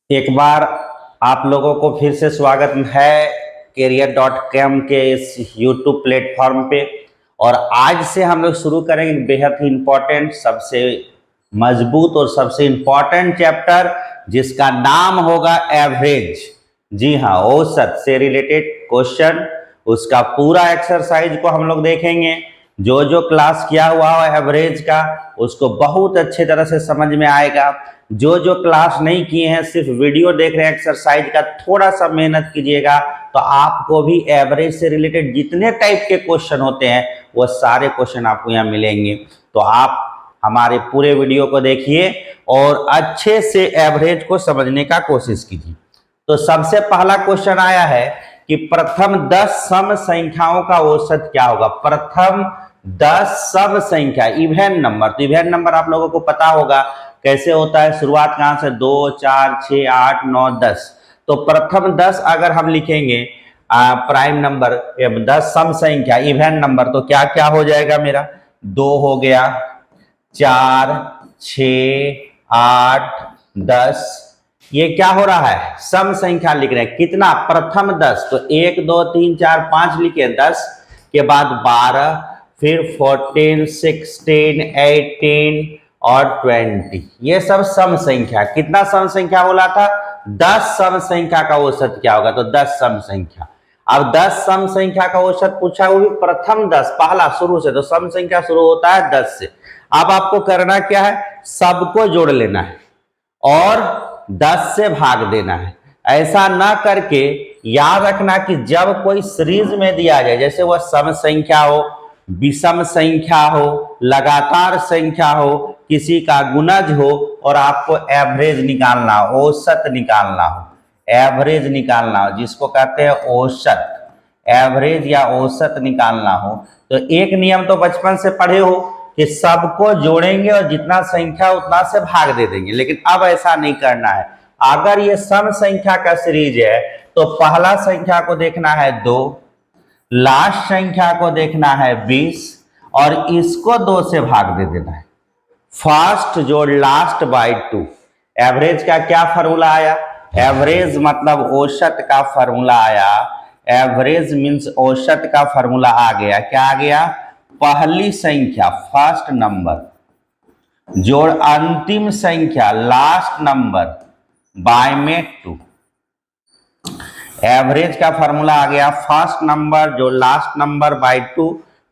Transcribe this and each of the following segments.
एक बार आप लोगों को फिर से स्वागत है career.com के इस यूट्यूब प्लेटफॉर्म पे। और आज से हम लोग शुरू करेंगे बेहद ही इम्पोर्टेंट, सबसे मजबूत और सबसे इम्पोर्टेंट चैप्टर, जिसका नाम होगा एवरेज। जी हाँ, औसत से रिलेटेड क्वेश्चन, उसका पूरा एक्सरसाइज को हम लोग देखेंगे। जो जो क्लास किया हुआ है एवरेज का, उसको बहुत अच्छे तरह से समझ में आएगा। जो जो क्लास नहीं किए हैं, सिर्फ वीडियो देख रहे हैं एक्सरसाइज का, थोड़ा सा मेहनत कीजिएगा तो आपको भी एवरेज से रिलेटेड जितने टाइप के क्वेश्चन होते हैं वो सारे क्वेश्चन आपको यहाँ मिलेंगे। तो आप हमारे पूरे वीडियो को देखिए और अच्छे से एवरेज को समझने का कोशिश कीजिए। तो सबसे पहला क्वेश्चन आया है कि प्रथम 10 सम संख्याओं का औसत क्या होगा। प्रथम 10 सम संख्या, इवेन नंबर। तो इवेन नंबर आप लोगों को पता होगा कैसे होता है, शुरुआत कहां से, 2 4 6 8 9 10। तो प्रथम 10 अगर हम लिखेंगे प्राइम नंबर 10 सम संख्या इवेन नंबर, तो क्या क्या हो जाएगा मेरा, 2 हो गया, 4 6 8 10। ये क्या हो रहा है, सम संख्या लिख रहे हैं। कितना, प्रथम 10, तो 1 2 3 4 5 लिखे, 10 के बाद 12, फिर 14 16 18 और 20। ये सब सम संख्या। कितना सम संख्या बोला था, 10 सम संख्या का औसत क्या होगा, तो 10 सम संख्या। अब 10 सम संख्या का औसत पूछा, वो भी प्रथम 10, पहला शुरू से। तो सम संख्या शुरू होता है 10 से। अब आपको करना क्या है, सबको जोड़ लेना है और 10 से भाग देना है। ऐसा ना करके याद रखना कि जब कोई सीरीज में दिया जाए, जैसे वह सम संख्या हो, विषम संख्या हो, लगातार संख्या हो, किसी का गुणज हो और आपको एवरेज निकालना हो, औसत निकालना हो, एवरेज निकालना हो, जिसको कहते हैं औसत, एवरेज या औसत निकालना हो, तो एक नियम तो बचपन से पढ़े हो कि सबको जोड़ेंगे और जितना संख्या उतना से भाग दे देंगे। लेकिन अब ऐसा नहीं करना है। अगर ये सम संख्या का सीरीज है तो पहला संख्या को देखना है 2, लास्ट संख्या को देखना है 20 और इसको 2 से भाग दे देना है। फर्स्ट जोड़ लास्ट बाय 2। एवरेज का क्या फॉर्मूला आया, एवरेज मतलब औसत का फॉर्मूला आया। एवरेज मीन्स औसत का फॉर्मूला आ गया। क्या आ गया, पहली संख्या फर्स्ट नंबर जोड़ अंतिम संख्या लास्ट नंबर बाय में 2। एवरेज का फॉर्मूला आ गया, फर्स्ट नंबर जोड़ लास्ट नंबर बाय 2,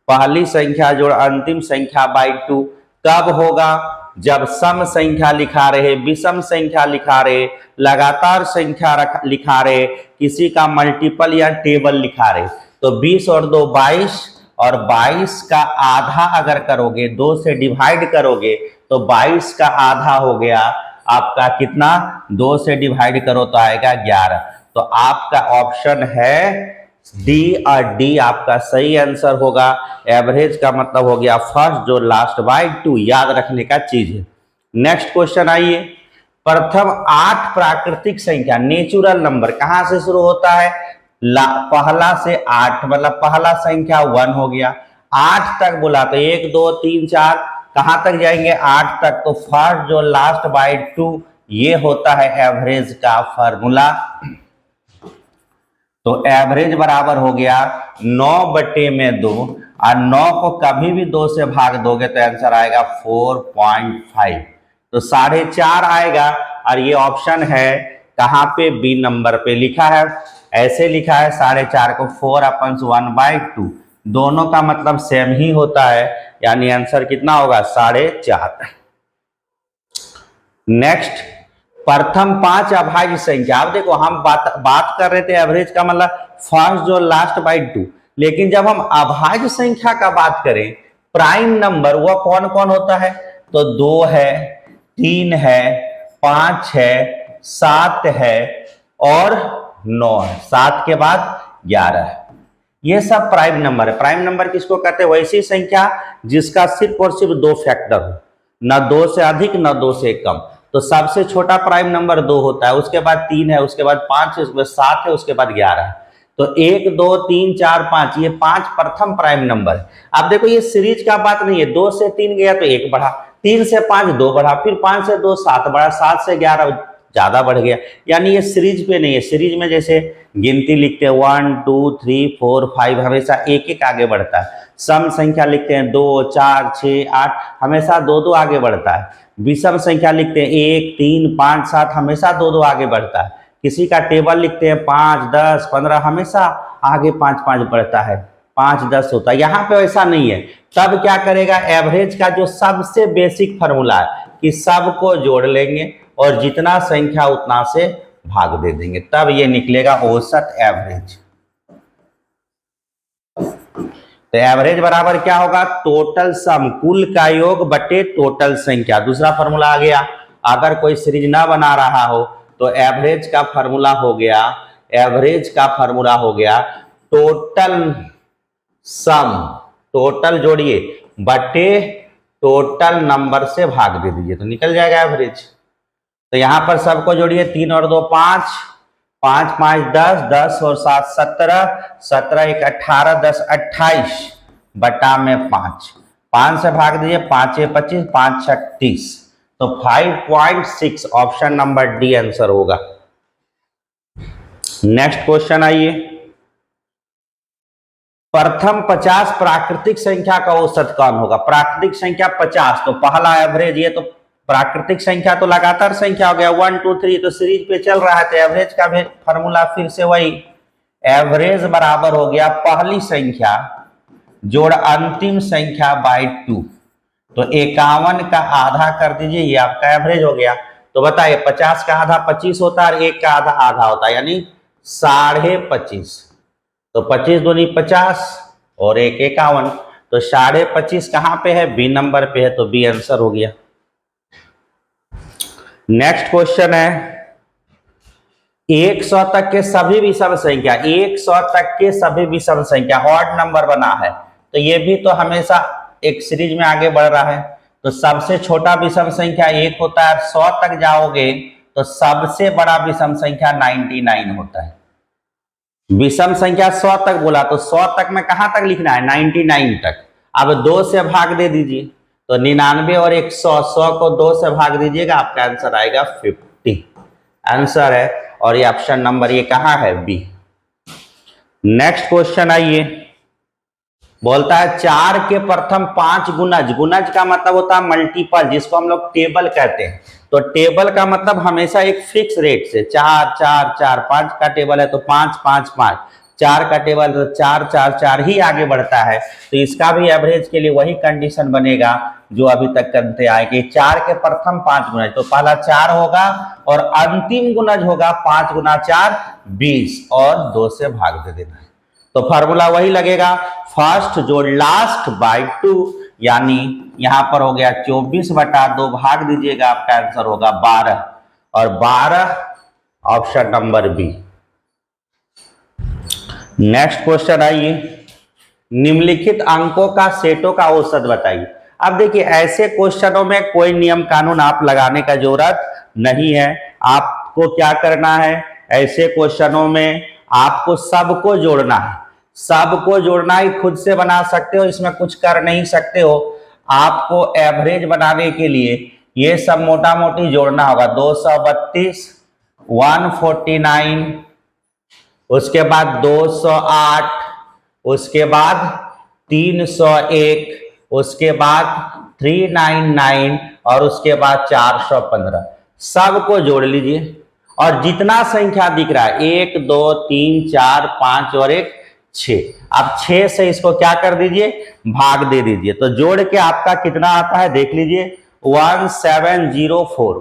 पहली संख्या जोड़ अंतिम संख्या बाय 2। कब होगा, जब सम संख्या लिखा रहे, विषम संख्या लिखा रहे, लगातार संख्या लिखा रहे, किसी का मल्टीपल या टेबल लिखा रहे। तो 20 और 2 22 और 22 का आधा अगर करोगे, 2 से डिवाइड करोगे तो 22 का आधा हो गया आपका कितना, 2 से डिवाइड करो तो आएगा 11। तो आपका ऑप्शन है डी, और डी आपका सही आंसर होगा। एवरेज का मतलब हो गया फर्स्ट जो लास्ट बाय 2, याद रखने का चीज है। नेक्स्ट क्वेश्चन आइए, प्रथम 8 प्राकृतिक संख्या, नेचुरल नंबर कहां से शुरू होता है, पहला से 8, मतलब पहला संख्या 1 हो गया, 8 तक बोला तो 1 2 3 4 कहां तक जाएंगे, 8 तक। तो फर्स्ट जो लास्ट बाय 2, ये होता है एवरेज का फॉर्मूला। तो एवरेज बराबर हो गया 9/2, और 9 को कभी भी 2 से भाग दोगे तो आंसर आएगा 4.5। तो 4.5 आएगा। और ये ऑप्शन है कहां पे, बी नंबर पे लिखा है। ऐसे लिखा है 4.5 को 4/1/2, दोनों का मतलब सेम ही होता है, यानी आंसर कितना होगा 4.5। नेक्स्ट, प्रथम 5 अभाज्य संख्या। अब देखो हम बात कर रहे थे एवरेज का मतलब फर्स्ट जो लास्ट बाय 2, लेकिन जब हम अभाज्य संख्या का बात करें, प्राइम नंबर वो कौन कौन होता है, तो 2 है, 3 है, 5 है, 7 है और 9 है, 7 के बाद 11 है। ये सब प्राइम नंबर है। प्राइम नंबर किसको कहते हैं, वैसी संख्या जिसका सिर्फ और सिर्फ 2 फैक्टर हो, न 2 से अधिक न 2 से कम। तो सबसे छोटा प्राइम नंबर 2 होता है, उसके बाद 3 है, उसके बाद 5 है, उसके बाद 7 है, उसके बाद 11 है। तो 1 2 3 4 5, ये 5 प्रथम प्राइम नंबर है। अब देखो ये सीरीज का बात नहीं है, 2 से 3 गया तो 1 बढ़ा, 3 से 5 2 बढ़ा, फिर 5 से 2 7 बढ़ा, 7 से 11 ज़्यादा बढ़ गया। यानी ये सीरीज पे नहीं है, सीरीज में जैसे गिनती लिखते हैं 1 2 3 4 5 हमेशा एक एक आगे बढ़ता है। सम संख्या लिखते हैं 2 4 6 8 हमेशा दो दो आगे बढ़ता है। विषम संख्या लिखते हैं 1 3 5 7 हमेशा दो दो आगे बढ़ता है। किसी का टेबल लिखते हैं 5 10 15 हमेशा आगे 5 5 बढ़ता है, 5 10 होता है। यहाँ पे वैसा नहीं है। तब क्या करेगा, एवरेज का जो सबसे बेसिक फार्मूला है कि सबको जोड़ लेंगे और जितना संख्या उतना से भाग दे देंगे, तब ये निकलेगा औसत एवरेज। तो एवरेज बराबर क्या होगा, टोटल सम, कुल का योग बटे टोटल संख्या। दूसरा फार्मूला आ गया। अगर कोई सीरीज ना बना रहा हो तो एवरेज का फार्मूला हो गया, एवरेज का फार्मूला हो गया टोटल सम, टोटल जोड़िए बटे टोटल नंबर से भाग दे दीजिए तो निकल जाएगा एवरेज। तो यहां पर सबको जोड़िए, 3 और 2 5, 5 5 10, 10 और 7 17, 17 1 18, 10 28 बटा में 5, 5 से भाग दीजिए, 5 25, 5 6 30, तो 5.6 ऑप्शन नंबर डी आंसर होगा। नेक्स्ट क्वेश्चन आइए। प्रथम 50 प्राकृतिक संख्या का औसत कौन होगा। प्राकृतिक संख्या 50, तो पहला एवरेज, ये तो प्राकृतिक संख्या तो लगातार संख्या हो गया 1 2 3, तो सीरीज पे चल रहा है तो एवरेज का भी फॉर्मूला फिर से वही, एवरेज बराबर हो गया पहली संख्या जोड़ अंतिम संख्या बाई 2, तो 51 का आधा कर दीजिए, ये आपका एवरेज हो गया। तो बताइए 50 का आधा 25 होता है और 1 का आधा आधा होता है, यानी 25.5, तो 25 दूनी 50 और 1 51, तो 25.5 कहां पे है, बी नंबर पे है, तो बी आंसर हो गया। नेक्स्ट क्वेश्चन है 100 तक के सभी विषम संख्या, 100 तक के सभी विषम संख्या ऑड नंबर बना है, तो ये भी तो हमेशा एक सीरीज में आगे बढ़ रहा है। तो सबसे छोटा विषम संख्या 1 होता है, 100 तक जाओगे तो सबसे बड़ा विषम संख्या 99 होता है। विषम संख्या 100 तक बोला तो 100 तक में कहां तक लिखना है, 99 तक। अब 2 से भाग दे दीजिए, तो 99 और 100, 100 को 2 से भाग दीजिएगा, आपका आंसर आएगा 50, आंसर है। और ये ऑप्शन नंबर ये कहां है, बी। नेक्स्ट क्वेश्चन आइए, बोलता है 4 के प्रथम 5 गुणज, गुणज का मतलब होता है मल्टीपल, जिसको हम लोग टेबल कहते हैं। तो टेबल का मतलब हमेशा एक फिक्स रेट से 4 4 4, 5 का टेबल है तो 5 5 5, 4 का टेबल तो 4 4 4 ही आगे बढ़ता है। तो इसका भी एवरेज के लिए वही कंडीशन बनेगा जो अभी तक करते आए कि 4 के प्रथम 5 गुणज, तो पहला 4 होगा और अंतिम गुणज होगा 5 गुना 4 20 और 2 से भाग दे देना है, तो फार्मूला वही लगेगा, फर्स्ट जोड़ लास्ट बाई 2, यानी यहां पर हो गया 24 बटा 2, भाग दीजिएगा, आपका आंसर होगा 12, और 12 option number B. Next question आइए, निम्नलिखित अंकों का सेटों का औसत बताइए। अब देखिए ऐसे क्वेश्चनों में कोई नियम कानून आप लगाने का जरूरत नहीं है। आपको क्या करना है, ऐसे क्वेश्चनों में आपको सबको जोड़ना है, सबको जोड़ना ही खुद से बना सकते हो, इसमें कुछ कर नहीं सकते हो। आपको एवरेज बनाने के लिए ये सब मोटा मोटी जोड़ना होगा, 232, 149, उसके बाद 208, उसके बाद 301, उसके बाद 399 और उसके बाद 415, सबको जोड़ लीजिए और जितना संख्या दिख रहा है 1 2 3 4 5 और 1 6, आप 6 से इसको क्या कर दीजिए, भाग दे दीजिए, तो जोड़ के आपका कितना आता है देख लीजिए, 1704,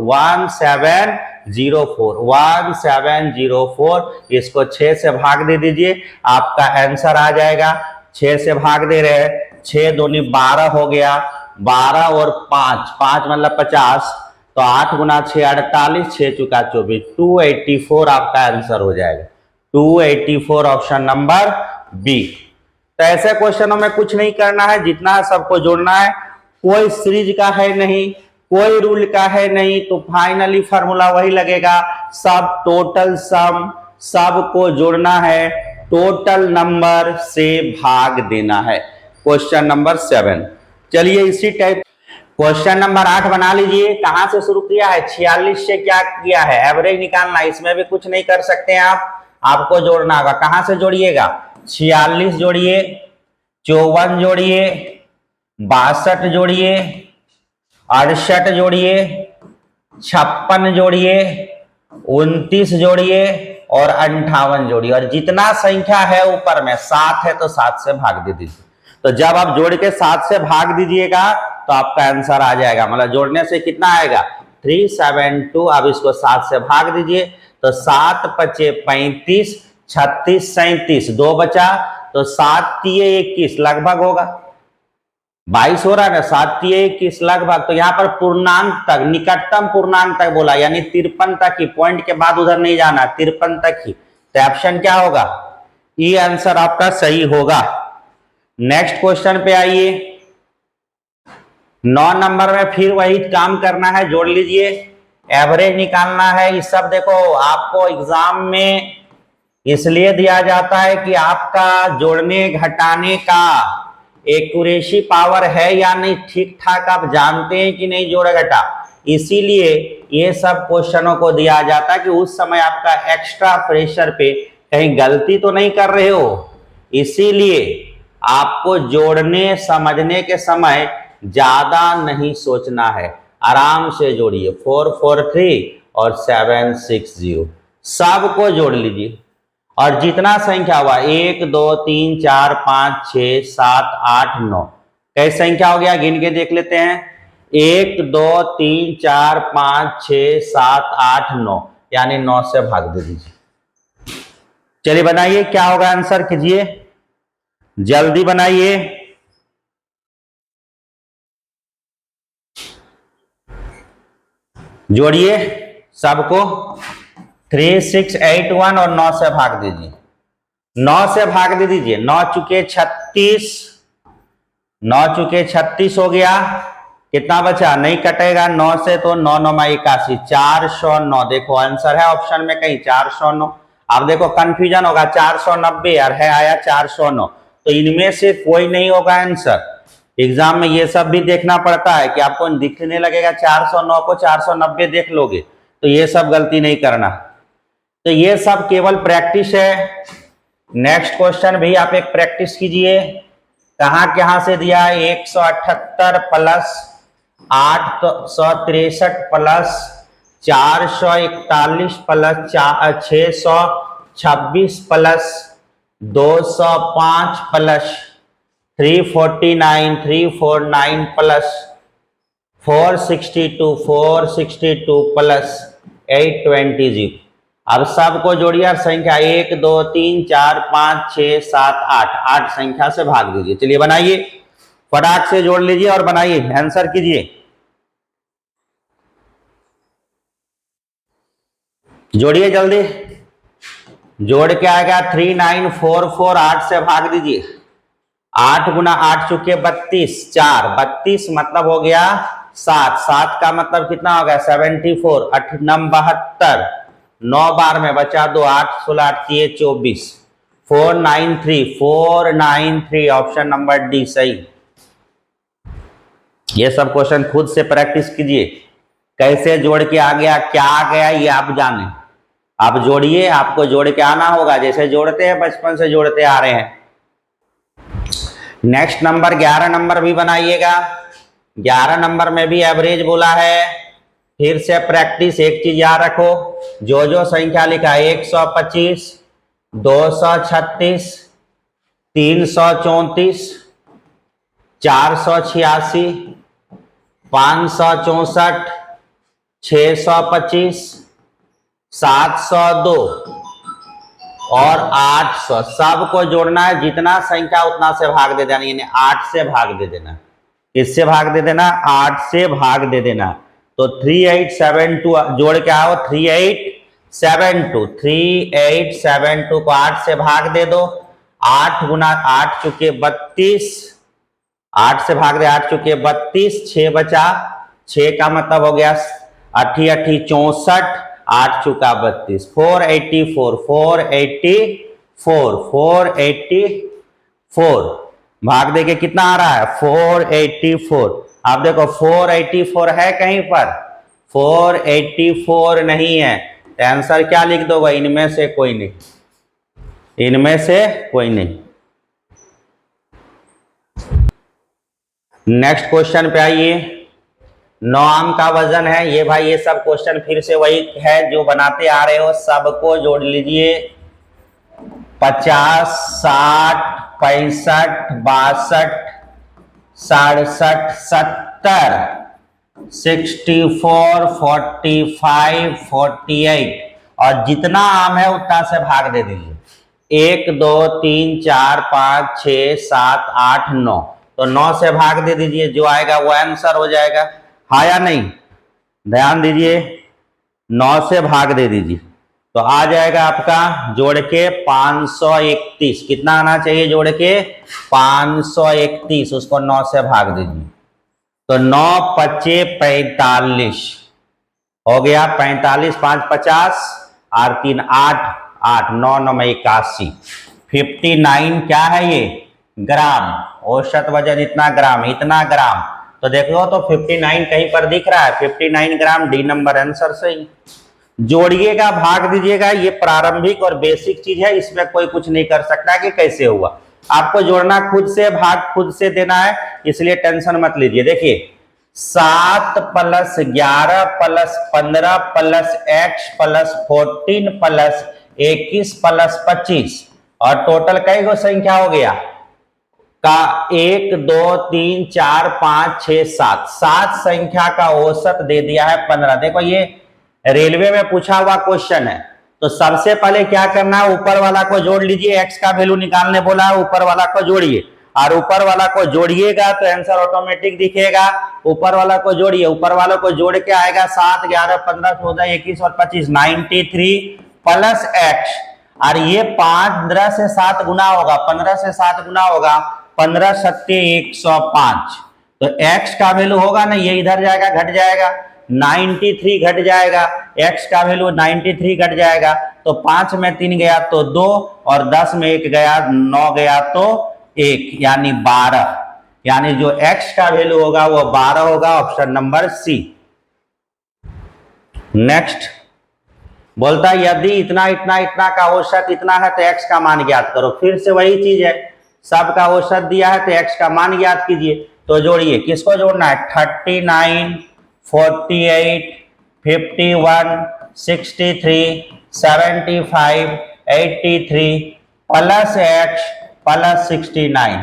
1704, 1704, इसको 6 से भाग दे दीजिए, आपका आंसर आ जाएगा। 6 से भाग दे रहे हैं, 6 दूनी 12 हो गया, 12 और 5, 5 मतलब 50, तो 8 गुना 6 48, 6 चुका 24, 284 आपका आंसर हो जाएगा, 284 ऑप्शन नंबर बी। तो ऐसे क्वेश्चनों में कुछ नहीं करना है, जितना है सबको जोड़ना है, कोई सीरीज का है नहीं, कोई रूल का है नहीं, तो फाइनली फार्मूला वही लगेगा, सब टोटल सम, सबको जोड़ना है, टोटल नंबर से भाग देना है। क्वेश्चन नंबर 7, चलिए इसी टाइप क्वेश्चन नंबर 8 बना लीजिए। कहां से शुरू किया है? 46 से क्या किया है? एवरेज निकालना। इसमें भी कुछ नहीं कर सकते आप, आपको जोड़ना होगा। कहां से जोड़िएगा? 46 जोड़िए, 54 जोड़िए, 62 जोड़िए, 68 जोड़िए, 56 जोड़िए, 29 जोड़िए और 58 जोड़िए। और जितना संख्या है ऊपर में 7 है तो 7 से भाग दे दीजिए। तो जब आप जोड़ के 7 से भाग दीजिएगा तो आपका आंसर आ जाएगा। मतलब जोड़ने से कितना आएगा? 372। अब इसको 7 से भाग दीजिए तो 7 पचे 35, 36 37, 2 बचा तो 7 तिये 21 लगभग होगा। 22 हो रहा है ना, 7 तिये 21 लगभग। तो यहाँ पर पूर्णांक तक, निकटतम पूर्णांक तक बोला, यानी 53 तक ही, पॉइंट के बाद उधर नहीं जाना, 53 तक ही। तो ऑप्शन क्या होगा? ये आंसर आपका सही होगा। नेक्स्ट क्वेश्चन पे आइए। 9 नंबर में फिर वही काम करना है, जोड़ लीजिए, एवरेज निकालना है। ये सब देखो आपको एग्जाम में इसलिए दिया जाता है कि आपका जोड़ने घटाने का एक्यूरेसी पावर है या नहीं, ठीक ठाक आप जानते हैं कि नहीं जोड़ घटा। इसीलिए ये सब क्वेश्चनों को दिया जाता है कि उस समय आपका एक्स्ट्रा प्रेशर पे कहीं गलती तो नहीं कर रहे हो। इसीलिए आपको जोड़ने समझने के समय ज्यादा नहीं सोचना है, आराम से जोड़िए। 443 और 760 सबको जोड़ लीजिए। और जितना संख्या हुआ 1 2 3 4 5 6 7 8 9, कई संख्या हो गया? गिन के देख लेते हैं। 1 2 3 4 5 6 7 8 9, यानी 9 से भाग दे दीजिए। चलिए बनाइए, क्या होगा आंसर, कीजिए जल्दी बनाइए। जोड़िए सबको। 3681 और 9 से भाग दीजिए। 9 से भाग दे दीजिए। 9 चुके 36, 9 चुके 36 हो गया। कितना बचा? नहीं कटेगा 9 से, तो 9 9 81, 409। देखो आंसर है ऑप्शन में कहीं 409। अब देखो कंफ्यूजन होगा, 490 यार है, आया 409। तो इनमें से कोई नहीं होगा आंसर। एग्जाम में ये सब भी देखना पड़ता है कि आपको दिखने लगेगा 409 को 490 देख लोगे, तो ये सब गलती नहीं करना। तो ये सब केवल प्रैक्टिस है। नेक्स्ट क्वेश्चन भी आप एक प्रैक्टिस कीजिए। कहां से दिया है? 178 plus 863 plus 441 plus 626 plus 205 plus 349 349 plus 462 plus 820। अब सबको जोड़िए और संख्या 1 2 3 4 5 6 7 8, 8 संख्या से भाग दीजिए। चलिए बनाइए, फटाक से जोड़ लीजिए और बनाइए, आंसर कीजिए। जोड़िए जल्दी। जोड़ के आएगा 3944, 8 से भाग दीजिए। 8 गुना 8 चुके 32, 4 32 मतलब हो गया 7, 7 का मतलब कितना हो गया? 74, 8 9 72, 9 बार में बचा 2, 8 16 8 24, 493 ऑप्शन नंबर डी सही। ये सब क्वेश्चन खुद से प्रैक्टिस कीजिए, कैसे जोड़ के आ गया, क्या आ गया, ये आप जाने। आप जोड़िए, आपको जोड़ के आना होगा, जैसे जोड़ते हैं बचपन से जोड़ते आ रहे हैं। नेक्स्ट नंबर 11 नंबर भी बनाइएगा। 11 नंबर में भी एवरेज बोला है। फिर से प्रैक्टिस, एक चीज याद रखो, जो जो संख्या लिखा है 125, 236, 334, 486, 564, 625, 702 और 800 सबको जोड़ना है। जितना संख्या उतना से भाग दे देना, यानी 8 से भाग दे देना। किससे भाग दे देना? 8 से भाग दे देना। तो 3872 जोड़ के आओ, 3872 को 8 से भाग दे दो। 8 गुना 8 चुके 32, 8 से भाग दे, 8 चुके 32, 6 बचा, 6 का मतलब हो गया 8 8 64, 8 चुका 32, 484 भाग दे के कितना आ रहा है? 484। आप देखो 484 है कहीं पर, 484 नहीं है, तो आंसर क्या लिख दोगे, इनमें से कोई नहीं, इनमें से कोई नहीं। नेक्स्ट क्वेश्चन पे आइए। 9 आम का वजन है, ये भाई ये सब क्वेश्चन फिर से वही है जो बनाते आ रहे हो, सबको जोड़ लीजिए। 50, 60, 65, 62, 67, 70, 64, 45, 48 और जितना आम है उतना से भाग दे दीजिए। 1, 2, 3, 4, 5, 6, 7, 8, 9, तो 9 से भाग दे दीजिए, जो आएगा वो आंसर हो जाएगा। हाँ या नहीं, ध्यान दीजिए, 9 से भाग दे दीजिए तो आ जाएगा आपका जोड़ के 531। कितना आना चाहिए जोड़ के 531, उसको 9 से भाग दीजिए तो 9 पचे 45 हो गया, 45 5 50 और 3 8 8 9 9 में 81। 59 क्या है ये, ग्राम, औसत वजन इतना ग्राम, इतना ग्राम, तो देखो तो 59 कहीं पर दिख रहा है, 59 ग्राम, डी नंबर आंसर सही। जोड़िएगा भाग दीजिएगा, ये प्रारंभिक और बेसिक चीज है, इसमें कोई कुछ नहीं कर सकता कि कैसे हुआ, आपको जोड़ना खुद से, भाग खुद से देना है, इसलिए टेंशन मत लीजिए। देखिए 7 + 11 + 15 + x + 14 + 21 + 25 और टोटल कई गो संख्या हो गया का 1 2 3 4 5 6 7, 7 संख्या का औसत दे दिया है 15। देखो ये रेलवे में पूछा हुआ क्वेश्चन है, तो सबसे पहले क्या करना है, ऊपर वाला को जोड़ लीजिए, x का वैल्यू निकालने बोला है, ऊपर वाला को जोड़िए और ऊपर वाला को जोड़िएगा तो आंसर ऑटोमेटिक दिखेगा। ऊपर वाला को जोड़िए, ऊपर वालों को जोड़ के आएगा 7 11 15 14 21 और 25, 93 + x और ये 15 से 7 गुना होगा, 15 से 7 गुना होगा, 15 7 105, तो x का वैल्यू होगा ना, ये इधर जाएगा घट जाएगा, 93 घट जाएगा, x का वैल्यू 93 घट जाएगा, तो 5 में 3 गया तो 2 और 10 में 1 गया, 9 गया तो 1 यानी 12, यानी जो x का वैल्यू होगा वो 12 होगा, ऑप्शन नंबर सी। नेक्स्ट बोलता है यदि इतना इतना इतना का औसत इतना है तो x का मान ज्ञात करो। फिर से वही चीज है, सब का औसत दिया है तो x का मान ज्ञात कीजिए, तो जोड़िए, किसको जोड़ना है, 39 48 51 63 75 83 + x + 69,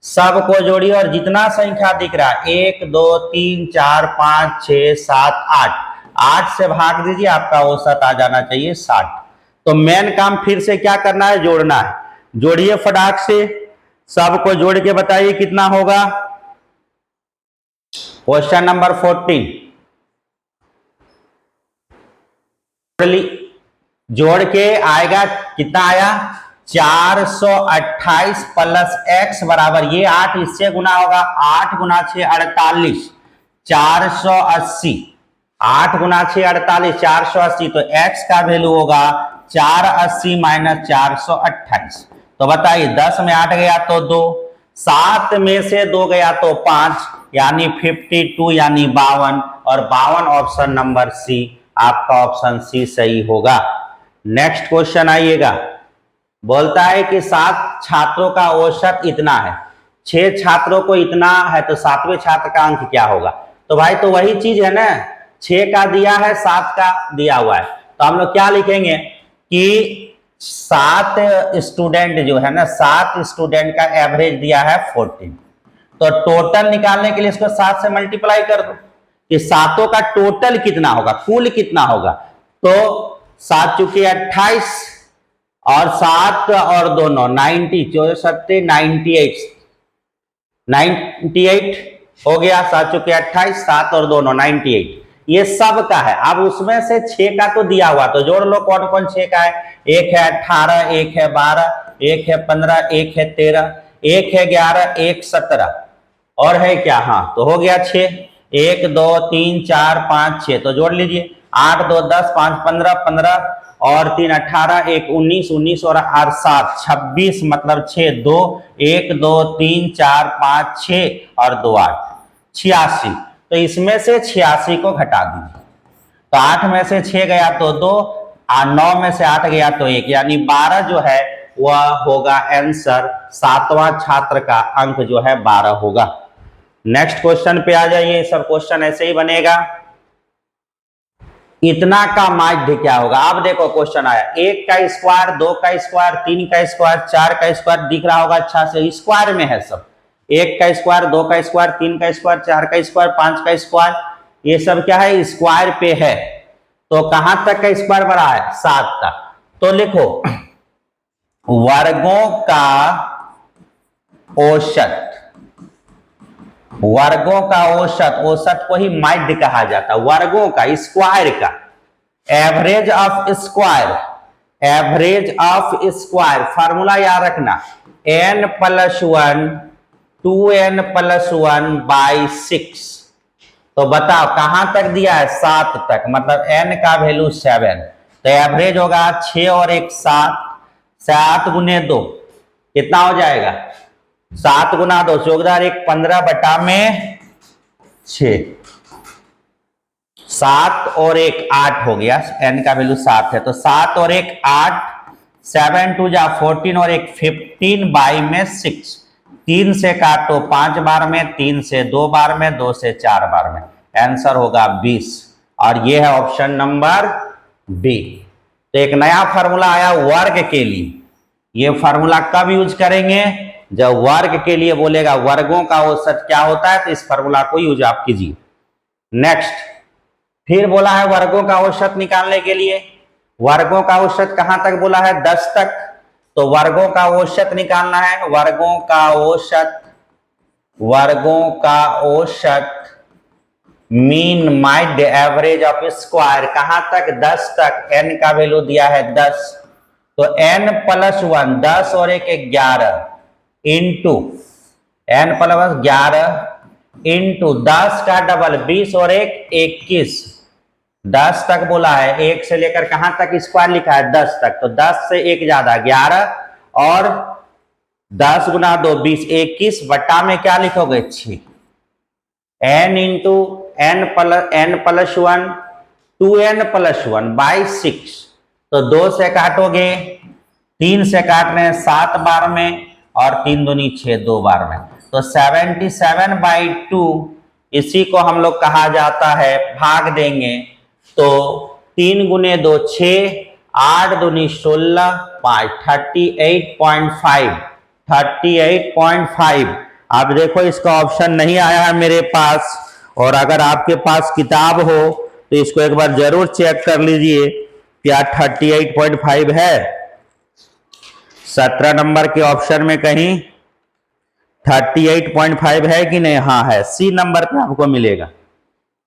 सबको जोड़िए और जितना संख्या दिख रहा है 1 2 3 4 5 6 7 8, 8 से भाग दीजिए, आपका औसत आ जाना चाहिए 60। तो मेन काम फिर से क्या करना है, जोड़ना है, जोड़िए फटाक से, सबको जोड़ के बताइए कितना होगा। क्वेश्चन नंबर 14, जोड़ के आएगा, कितना आया, 428 + x बराबर, ये 8 इससे गुना होगा, 8 × 6 48, 480, 8 × 6 48, 480, तो x का वैल्यू होगा 480 - 428, तो बताइए 10 में 8 गया तो 2, 7 में से 2 गया तो 5, यानी 52 यानी 52, और 52 ऑप्शन नंबर सी, आपका ऑप्शन सी सही होगा। नेक्स्ट क्वेश्चन आइएगा, बोलता है कि 7 छात्रों का औसत इतना है, 6 छात्रों को इतना है, तो 7वें छात्र का अंक क्या होगा, तो भाई तो वही चीज है ना, 6 का दिया है 7 का दिया हुआ है, तो हम लोग क्या लिखेंगे कि 7 स्टूडेंट जो है ना, 7 स्टूडेंट का एवरेज दिया है 14, तो टोटल निकालने के लिए इसको 7 से मल्टीप्लाई कर दो कि सातों का टोटल कितना होगा, कुल कितना होगा, तो 7 चुके 28 और 7 और 2 9, 90 14 7 98, 98 हो गया, 7 चुके 28 7 और 2 9 98, ये सब का है। अब उसमें से 6 का तो दिया हुआ, तो जोड़ लो कौन कौन 6 का है, एक है 18, एक है 12, एक है 15, एक है 13, एक है 11, एक 17 और है क्या, हाँ तो हो गया 6, 1 2 3 4 5 6, तो जोड़ लीजिए, 8 2 10 5 15 15 और 3 18, 1 19 19 और 7 26, मतलब 6 2 1 2 3 4 5 6 और 2 8, 86, तो इसमें से 86 को घटा दीजिए। तो 8 में से 6 गया तो 2, 9 में से 8 गया तो 1, यानी 12 जो है वह होगा आंसर। 7वां छात्र का अंक जो है 12 होगा। नेक्स्ट क्वेश्चन पे आ जाइए। सब क्वेश्चन ऐसे ही बनेगा। इतना का माध्य क्या होगा? अब देखो क्वेश्चन आया, 1 का स्क्वायर, 2 का स्क्वायर, 3 का स्क्वायर, 4 का स्क्वायर, दिख रहा होगा अच्छा से, स्क्वायर में है सब। 1 का स्क्वायर, 2 का स्क्वायर, 3 का स्क्वायर, 4 का स्क्वायर, 5 का स्क्वायर, ये सब क्या है? स्क्वायर पे है। तो कहां तक का स्क्वायर बना है? 7 तक। तो लिखो वर्गों का औसत, वर्गों का औसत, औसत को ही माध्य कहा जाता है, वर्गों का, स्क्वायर का, average of square, average of square, formula याद रखना, n+1 2n+1/6। तो बताओ कहां तक दिया है? 7 तक, मतलब n का वैल्यू 7। तो एवरेज होगा 6 और 1 7, 7 गुने 2 कितना हो जाएगा? 7 गुना 2 14 1 15/6, 7 और 1 8 हो गया, n का वैल्यू 7 है। तो 7 और 1 8, 7 2 जा 14 और 1 15/6। 3 से काटो 5 बार में, 3 से 2 बार में, 2 से 4 बार में, आंसर होगा 20। और ये है ऑप्शन नंबर बी। तो एक नया फार्मूला आया वर्ग के लिए। ये फार्मूला कब यूज करेंगे? जब वर्ग के लिए बोलेगा, वर्गों का औसत क्या होता है, तो इस फार्मूला को यूज आप कीजिए। नेक्स्ट फिर बोला है वर्गों का औसत निकालने के लिए। वर्गों का औसत कहां तक बोला है? 10 तक। तो वर्गों का औसत निकालना है। वर्गों का औसत, वर्गों का औसत मीन माध्य एवरेज ऑफ स्क्वायर कहां तक? 10 तक। n का वैल्यू दिया है 10, तो n+1 10 और 1 11 इंटू n+11 इंटू 10 का डबल 20 और 1 21, 10 तक बोला है। 1 से लेकर कहां तक स्क्वायर लिखा है? 10 तक। तो 10 से 1 ज्यादा 11 और 10 गुना 2 20, 21 बटा में क्या लिखोगे? 6। n into n+1 2n+1/6। तो 2 से काटोगे, 3 से काट रहे हैं 7 बार में, और 3 दूनी 6 2 बार में। तो 77/2 इसी को हम लोग कहा जाता है, भाग देंगे तो 3 गुने 2 6, 8 दूनी 16, 5 38.5, 38.5। अब देखो इसका ऑप्शन नहीं आया है मेरे पास, और अगर आपके पास किताब हो तो इसको एक बार जरूर चेक कर लीजिए, क्या 38.5 है? 17 नंबर के ऑप्शन में कहीं 38.5 है कि नहीं? हाँ है, सी नंबर पे आपको मिलेगा।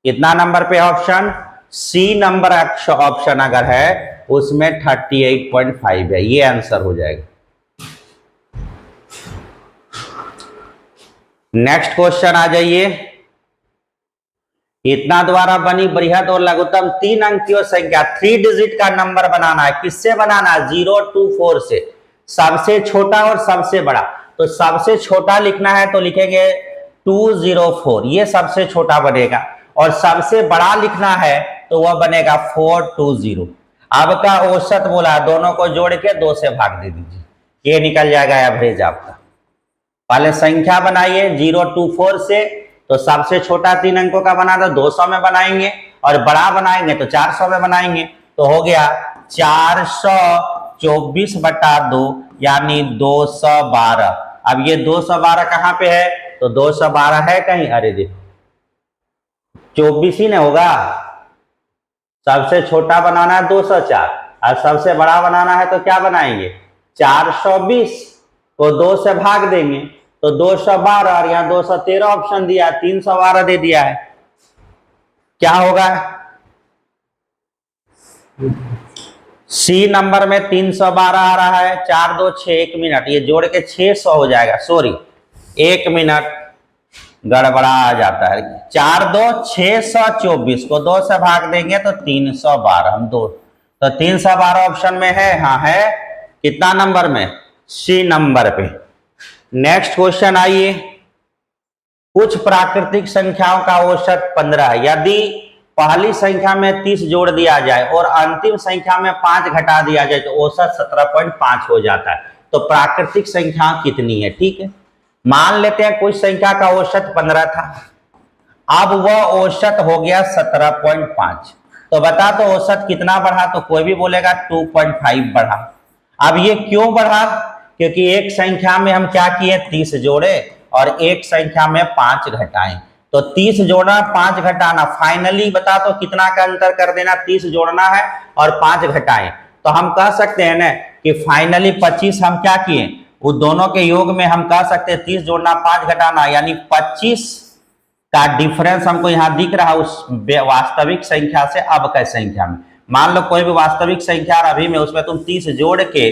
कितना नंबर पे ऑप्शन? सी नंबर ऑप्शन अगर है उसमें 38.5 है, ये आंसर हो जाएगा। नेक्स्ट क्वेश्चन आ जाइए। इतना द्वारा बनी बृहद और लघुत्तम 3 अंकीय संख्या, 3 डिजिट का नंबर बनाना है। किससे बनाना है? 0 to 4 से, सबसे छोटा और सबसे बड़ा। तो सबसे छोटा लिखना है तो लिखेंगे 204, ये सबसे छोटा बनेगा। और सबसे बड़ा लिखना है तो वह बनेगा 420। अब का औसत बोला, दोनों को जोड़ के 2 से भाग दे दीजिए, ये निकल जाएगा एवरेज आपका। पहले संख्या बनाइए 0 to 4 से, तो सबसे छोटा 3 अंकों का बना तो 200 में बनाएंगे, और बड़ा बनाएंगे तो 400 में बनाएंगे। तो हो गया 424/2 यानी 212। अब ये 212 कहां पे है? तो 212 है कहीं? अरे देखो 24 ही ना होगा। सबसे छोटा बनाना है 204, और सबसे बड़ा बनाना है तो क्या बनाएंगे? 420 को 2 से भाग देंगे तो 212, और यहाँ 213 ऑप्शन दिया, 312 दे दिया है। क्या होगा? सी नंबर में 312 आ रहा है। 4 2 6, 1 मिनट, ये जोड़ के 600 हो जाएगा। सॉरी 1 मिनट गड़बड़ा आ जाता है। 4 2 624 को 2 से भाग देंगे तो 312, हम 2, तो 312 ऑप्शन में है। हाँ है। कितना नंबर में? सी नंबर पे। नेक्स्ट क्वेश्चन आइए। कुछ प्राकृतिक संख्याओं का औसत 15 है। यदि पहली संख्या में 30 जोड़ दिया जाए और अंतिम संख्या में 5 घटा दिया जाए तो औसत 17.5 हो जाता है। तो प्राकृतिक संख्या कितनी है? ठीक है, मान लेते हैं कुछ संख्या का औसत 15 था, अब वह औसत हो गया 17.5। तो बता तो औसत कितना बढ़ा? तो कोई भी बोलेगा 2.5 बढ़ा। अब ये क्यों बढ़ा? क्योंकि एक संख्या में हम क्या किए? 30 जोड़े और एक संख्या में 5 घटाएं। तो 30 जोड़ना 5 घटाना, फाइनली बता तो कितना का अंतर कर देना? 30 जोड़ना है और 5 घटाएं। तो हम कह सकते हैं ना कि फाइनली 25 हम क्या किए? वो दोनों के योग में हम कह सकते हैं 30 जोड़ना 5 घटाना, यानी 25 का डिफरेंस हमको यहाँ दिख रहा है उस वास्तविक संख्या से अब का संख्या में। मान लो कोई भी वास्तविक संख्या अभी में उसमें तुम 30 जोड़ के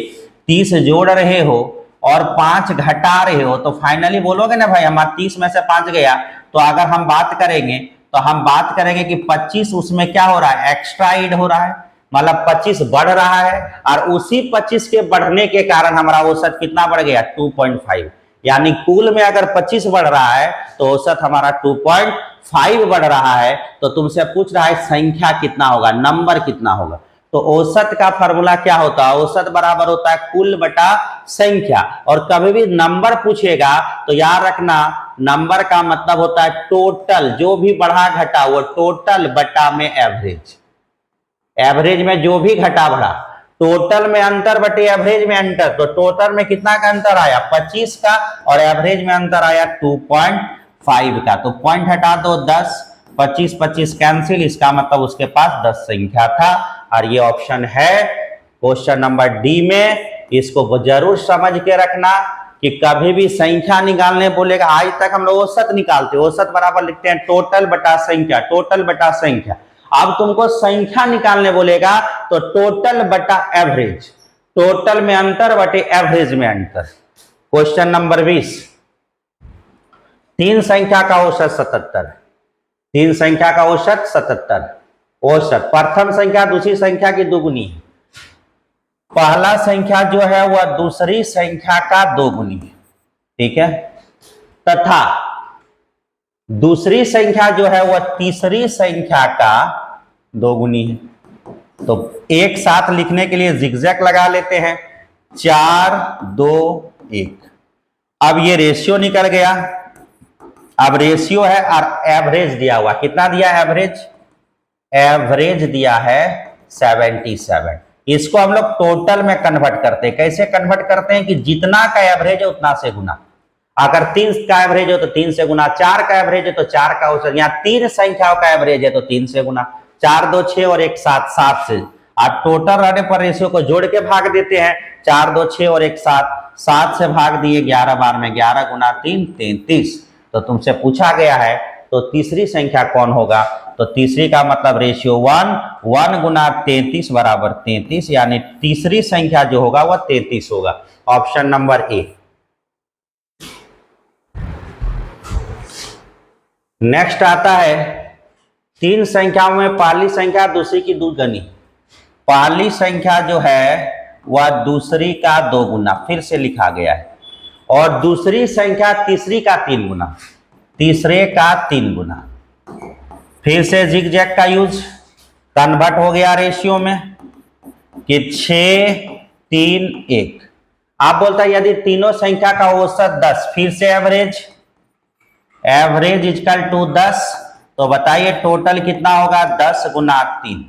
30 जोड़ रहे हो और 5 घटा रहे हो, तो फाइनली बोलोगे ना भाई हमारा 30 में से 5 गया। तो अगर हम बात करेंगे तो हम बात करेंगे कि 25 उसमें क्या हो रहा है? एक्स्ट्रा ऐड हो रहा है, मतलब 25 बढ़ रहा है और उसी 25 के बढ़ने के कारण हमारा औसत कितना बढ़ गया? 2.5। यानी कुल में अगर 25 बढ़ रहा है तो औसत हमारा 2.5 बढ़ रहा है। तो तुमसे पूछ रहा है संख्या कितना होगा, नंबर कितना होगा। तो औसत का फॉर्मूला क्या होता है? औसत बराबर होता है कुल बटा संख्या। और कभी भी नंबर पूछेगा तो याद रखना, नंबर का मतलब होता है टोटल, जो भी बढ़ा घटा वो टोटल बटा में एवरेज। एवरेज में जो भी घटा बढ़ा, टोटल में अंतर बटे एवरेज में अंतर। तो टोटल में कितना का अंतर आया? 25 का, और एवरेज में अंतर आया 2.5 का। तो पॉइंट हटा दो 10, 25 25 कैंसिल, इसका मतलब उसके पास 10 संख्या था। और ये ऑप्शन है क्वेश्चन नंबर डी में। इसको जरूर समझ के रखना कि कभी भी संख्या निकालने बोलेगा, आज तक हम लोग औसत निकालते, औसत बराबर लिखते हैं टोटल बटा संख्या, टोटल बटा संख्या। अब तुमको संख्या निकालने बोलेगा तो टोटल बटा एवरेज, टोटल में अंतर बटे एवरेज में अंतर। क्वेश्चन नंबर 20, 3 संख्या का औसत 77, 3 संख्या का औसत 77। औसत प्रथम संख्या दूसरी संख्या की दोगुनी है, पहला संख्या जो है वह दूसरी संख्या का दोगुनी है, ठीक है, तथा दूसरी संख्या जो है वह तीसरी संख्या का दोगुनी है। तो एक साथ लिखने के लिए जिगजैग लगा लेते हैं, 4 2 1। अब ये रेशियो निकल गया, अब रेशियो है और एवरेज दिया हुआ, कितना दिया है एवरेज? एवरेज दिया है 77। इसको हम लोग टोटल में कन्वर्ट करते हैं। कैसे कन्वर्ट करते हैं कि जितना का एवरेज है उतना से गुना। अगर 3 का एवरेज हो तो 3 से गुना, 4 का एवरेज है तो 4 का औसत, यहाँ 3 संख्याओं का एवरेज है तो 3 से गुना, 4 2 6 और 1 7, 7 से। आप टोटल रहने पर रेशियो को जोड़ के भाग देते हैं, 4 2 6 और 1 7, 7 से भाग दिए 11 बार में, 11 गुना 3 33। तो तुमसे पूछा गया है तो तीसरी संख्या कौन होगा? तो तीसरी का मतलब रेशियो 1, 1 गुना 33 बराबर 33, यानी तीसरी संख्या जो होगा वह 33 होगा। Option number A. नेक्स्ट आता है 3 संख्याओं में पहली संख्या दूसरी की दोगुनी, पहली संख्या जो है वह दूसरी का 2 गुना, फिर से लिखा गया है, और दूसरी संख्या तीसरी का 3 गुना, तीसरे का 3 गुना। फिर से जिगजैग का यूज, कन्वर्ट हो गया रेशियो में कि 6 3 1। आप बोलता है यदि तीनों संख्या का औसत 10, फिर से एवरेज, एवरेज इक्वल टू 10। तो बताइए टोटल कितना होगा? 10 गुना 3।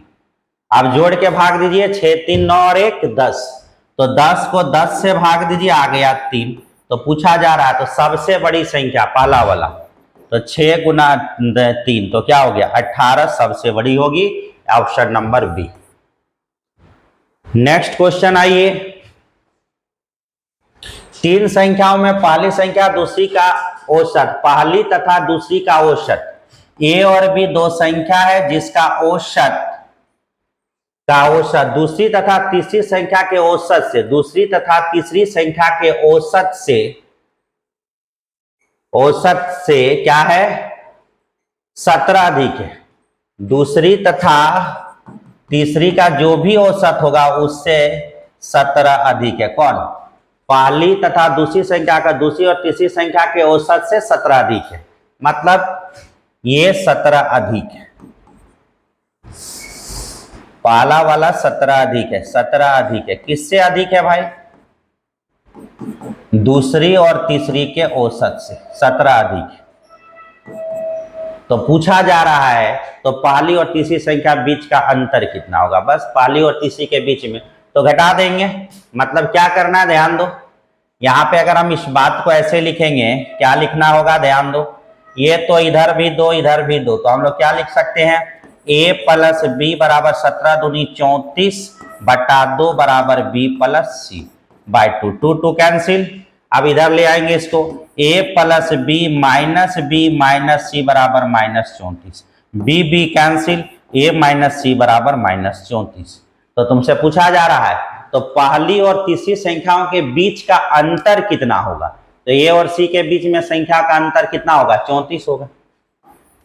आप जोड़ के भाग दीजिए, 6 3 9 और 1 10। तो 10 को 10 से भाग दीजिए, आ गया 3। तो पूछा जा रहा है तो सबसे बड़ी संख्या पहला वाला, तो 6 गुना 3 तो क्या हो गया? 18 सबसे बड़ी होगी। Option number B. Next question आइए, 3 संख्याओं में पहली संख्या दूसरी का औसत, पहली तथा दूसरी का औसत, ए और बी 2 संख्या है जिसका औसत दूसरी तथा तीसरी संख्या के औसत से, दूसरी तथा तीसरी संख्या के औसत से क्या है? 17 अधिक है। दूसरी तथा तीसरी का जो भी औसत होगा उससे 17 अधिक है। कौन? पहली तथा दूसरी संख्या का दूसरी और तीसरी संख्या के औसत से 17 अधिक है। मतलब ये 17 अधिक है, पहला वाला 17 अधिक है, 17 अधिक है। किससे अधिक है भाई? दूसरी और तीसरी के औसत से 17 अधिक है। तो पूछा जा रहा है तो पहली और तीसरी संख्या बीच का अंतर कितना होगा? बस पहली और तीसरी के बीच में तो घटा देंगे। मतलब क्या करना है, ध्यान दो। यहाँ पे अगर हम इस बात को ऐसे लिखेंगे, क्या लिखना होगा, ध्यान दो। ये तो इधर भी दो, इधर भी दो, तो हम लोग क्या लिख सकते हैं, a प्लस बी बराबर 17 दूनी 34 बटा 2 बराबर b plus C by 2, 2 2 cancel. अब इधर ले आएंगे इसको, a plus B minus C बराबर -34, b b cancel, a minus C बराबर -34। तो तुमसे पूछा जा रहा है तो पहली और तीसरी संख्याओं के बीच का अंतर कितना होगा? तो ए और सी के बीच में संख्या का अंतर कितना होगा? 34 होगा।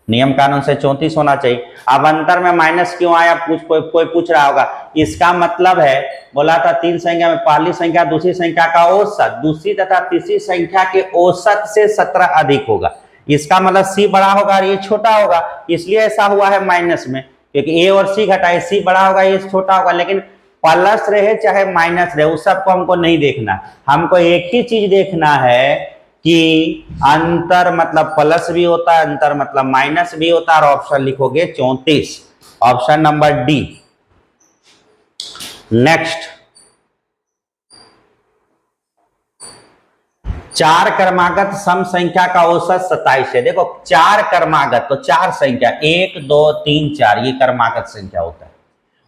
नियम कानून से 34 होना चाहिए। अब अंतर में माइनस क्यों आया, कोई पूछ रहा होगा। इसका मतलब है, बोला था तीन संख्या में पहली संख्या दूसरी संख्या का औसत, दूसरी तथा तीसरी संख्या के औसत से 17 अधिक होगा। इसका मतलब सी बड़ा होगा और ये छोटा होगा, इसलिए ऐसा हुआ है माइनस में, क्योंकि ए और सी घटाए, सी बड़ा होगा ये छोटा होगा। लेकिन प्लस रहे चाहे माइनस रहे उस सबको हमको नहीं देखना, हमको एक ही चीज देखना है कि अंतर मतलब प्लस भी होता है, अंतर मतलब माइनस भी होता है, और ऑप्शन लिखोगे 34, ऑप्शन नंबर डी। नेक्स्ट, चार क्रमागत सम संख्या का औसत 27 है। देखो चार क्रमागत तो चार संख्या 1 2 3 4 ये क्रमागत संख्या होता है,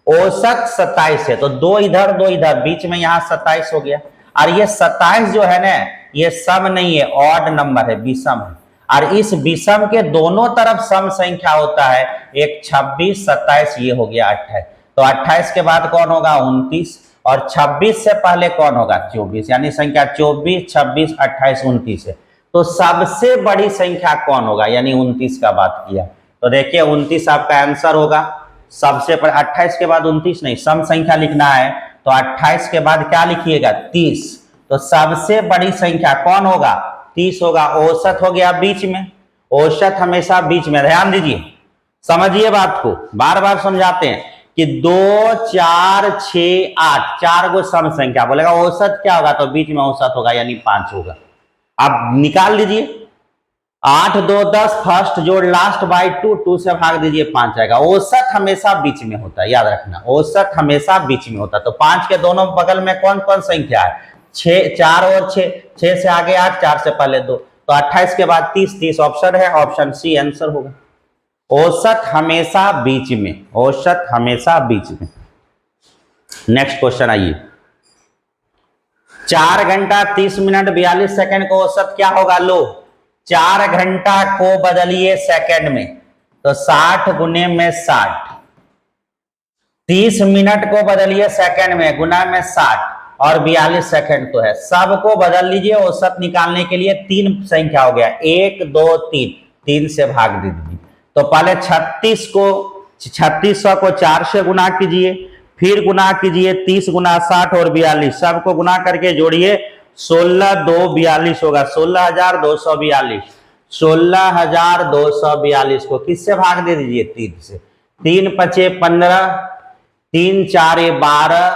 औसत 27 है, तो दो इधर दो इधर, बीच में यहां 27 हो गया। और ये 27 जो है ना, ये सम नहीं है, ऑड नंबर है, विषम है। और इस विषम के दोनों तरफ सम संख्या होता है, एक 26 27, ये हो गया 28। तो 28 के बाद कौन होगा? 29, और 26 से पहले कौन होगा? 24, यानी संख्या 24 26 28 29 है। तो सबसे बड़ी संख्या कौन होगा? यानी 29 का बात किया, तो देखिए 29 आपका आंसर होगा। सबसे पर 28 के बाद 29 नहीं, सम संख्या लिखना है तो 28 के बाद क्या लिखिएगा? 30। तो सबसे बड़ी संख्या कौन होगा? 30 होगा। औसत हो गया बीच में, औसत हमेशा बीच में, ध्यान दीजिए, समझिए बात को, बार बार समझाते हैं कि 2 4 6 8 चार गो सम संख्या, बोलेगा औसत क्या होगा? तो बीच में औसत होगा, यानी 5 होगा। आप निकाल लीजिए, 8 2 10, फर्स्ट जोड़ लास्ट बाई 2, 2 से भाग दीजिए 5 आएगा। औसत हमेशा बीच में होता है, याद रखना, औसत हमेशा बीच में होता है। तो 5 के दोनों बगल में कौन कौन संख्या है? 6, 4 और 6, 6 से आगे 8, 4 से पहले 2, तो 28 के बाद 30, 30 ऑप्शन है, ऑप्शन सी आंसर होगा। औसत हमेशा बीच में, औसत हमेशा बीच में। नेक्स्ट क्वेश्चन आइए, 4 घंटा 30 मिनट 42 सेकंड को औसत क्या होगा? लो, 4 घंटा को बदलिए सेकंड में, तो 60 गुने में 60, 30 मिनट को बदलिए सेकंड में गुना में 60, और 42 सेकंड तो है, सबको बदल लीजिए। औसत निकालने के लिए तीन संख्या हो गया, 1 2 3, 3 से भाग दीजिए। तो पहले 3600 को 4 से गुना कीजिए, फिर गुना कीजिए 30 गुना 60 और 42, सबको गुना करके जोड़िए, 16 2 42 होगा, 16,242, 16,242 को किससे भाग दे दीजिए? 3 से। 3 पचे 15, 3 4 12,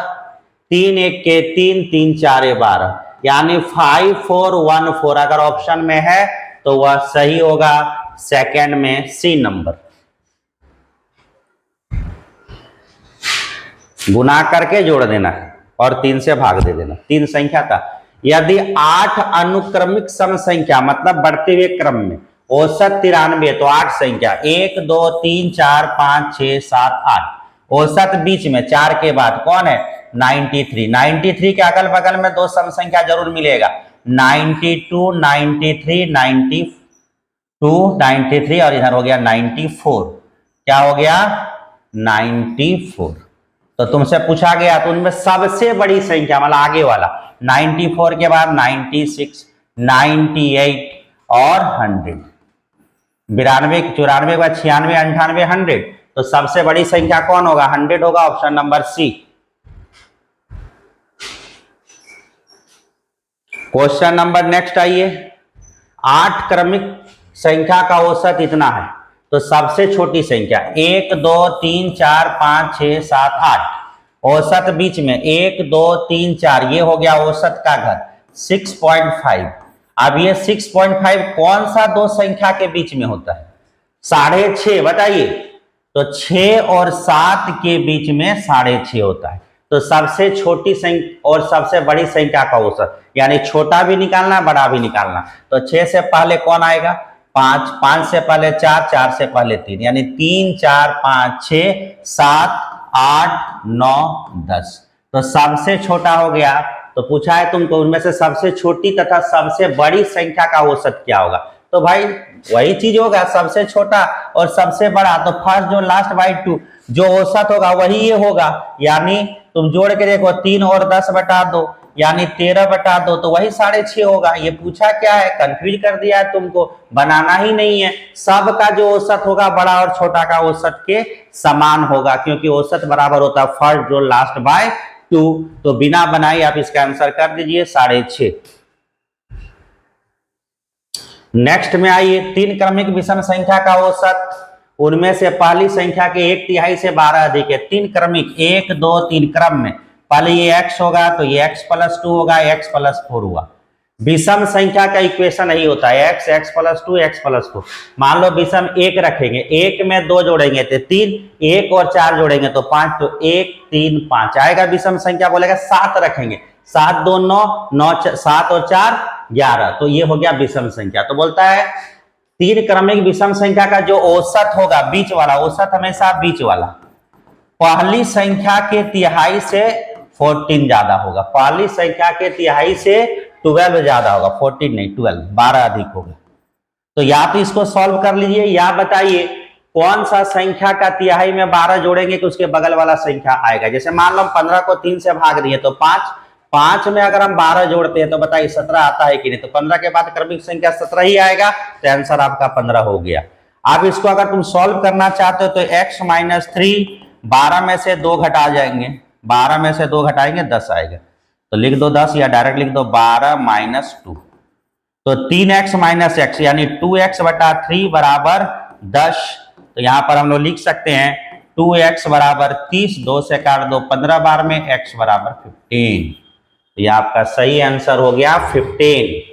3 1 के 3, 3 4 12, यानी 5414 अगर ऑप्शन में है तो वह सही होगा, सेकंड में सी नंबर। गुना करके जोड़ देना है और 3 से भाग दे देना, 3 संख्या का। यदि 8 अनुक्रमिक सम संख्या मतलब बढ़ते हुए क्रम में औसत 93, तो 8 संख्या 1 2 3 4 5 6 7 8, औसत बीच में 4 के बाद कौन है? 93। 93 के अगल बगल में दो सम संख्या जरूर मिलेगा, 92 93 92 93, और इधर हो गया 94, क्या हो गया? 94। तो तुमसे पूछा गया तो उनमें सबसे बड़ी संख्या मतलब आगे वाला, 94 के बाद 96 98 और 100, 92 94 के बाद 96 98 100, तो सबसे बड़ी संख्या कौन होगा? 100 होगा, option number C. Question number next आइए, 8 क्रमिक संख्या का औसत इतना है, तो सबसे छोटी संख्या 1 2 3 4 5 6 7 8, औसत बीच में 1 2 3 4, ये हो गया औसत का घर 6.5। अब ये 6.5 कौन सा दो संख्या के बीच में होता है? 6.5, बताइए। तो 6 और 7 के बीच में 6.5 होता है। तो सबसे छोटी संख्या और सबसे बड़ी संख्या का औसत, यानी छोटा भी निकालना बड़ा भी निकालना। तो 6 से पहले कौन आएगा? 5, 5 से पहले 4, 4 से पहले 3, यानी 3 4 5 6 7 8 9 10। तो सबसे छोटा हो गया। तो पूछा है तुमको उनमें से सबसे छोटी तथा सबसे बड़ी संख्या का औसत क्या होगा? तो भाई वही चीज होगा, सबसे छोटा और सबसे बड़ा। तो फर्स्ट जो लास्ट बाई 2, जो औसत होगा वही ये होगा। यानी तुम जोड़ के देखो 3 और 10 बटा 2, यानी 13 बटा 2, तो वही 6.5 होगा। ये पूछा क्या है? कंफ्यूज कर दिया है तुमको, बनाना ही नहीं है। सबका जो औसत होगा बड़ा और छोटा का औसत के समान होगा, क्योंकि औसत बराबर होता है फर्स्ट जो लास्ट बाय 2। तो बिना बनाए आप इसका आंसर कर दीजिए 6.5। नेक्स्ट में आइए, 3 क्रमिक विषम संख्या का औसत। उनमें से पहली संख्या के 1/3 से 12 अधिक है। 3 क्रमिक 1 2 3 क्रम में पहले ये x होगा, तो ये x + 2 होगा, x + 4 हुआ। विषम संख्या का इक्वेशन यही होता है, x + 2 x + 4। मान लो विषम 1 रखेंगे, 1 में 2 जोड़ेंगे तो 3, 1 और 4 जोड़ेंगे तो 5, तो 1 3 5 आएगा। विषम संख्या बोलेगा 7 रखेंगे, 7 2 9, 9 7 और 4 11, तो ये हो गया विषम संख्या। तो बोलता है 3 क्रमिक विषम संख्या का जो औसत होगा, बीच वाला औसत, हमेशा बीच वाला, पहली संख्या के तिहाई से 14 ज्यादा होगा। पहली संख्या के तिहाई से 12 ज्यादा होगा, 14 नहीं 12, 12 अधिक होगा। तो या तो इसको सॉल्व कर लीजिए, या बताइए कौन सा संख्या का तिहाई में 12 जोड़ेंगे कि उसके बगल वाला संख्या आएगा। जैसे मान लो हम 15 को 3 से भाग दिए तो 5, 5 में अगर हम 12 जोड़ते हैं तो बताइए 17 आता है कि नहीं? तो 15 के बाद क्रमिक संख्या 17 ही आएगा, तो आंसर आपका 15 हो गया। अब इसको अगर तुम सॉल्व करना चाहते हो तो x - 3, 12 में से 2 घटा जाएंगे, 12 में से 2 घटाएंगे 10 आएगा, तो लिख दो 10, या डायरेक्ट लिख दो 12 - 2। तो 3x - x यानी 2x बटा 3 बराबर 10। तो यहां पर हम लोग लिख सकते हैं 2x बराबर 30, 2 से काट दो 15 बार में, x बराबर 15। तो यह आपका सही आंसर हो गया 15।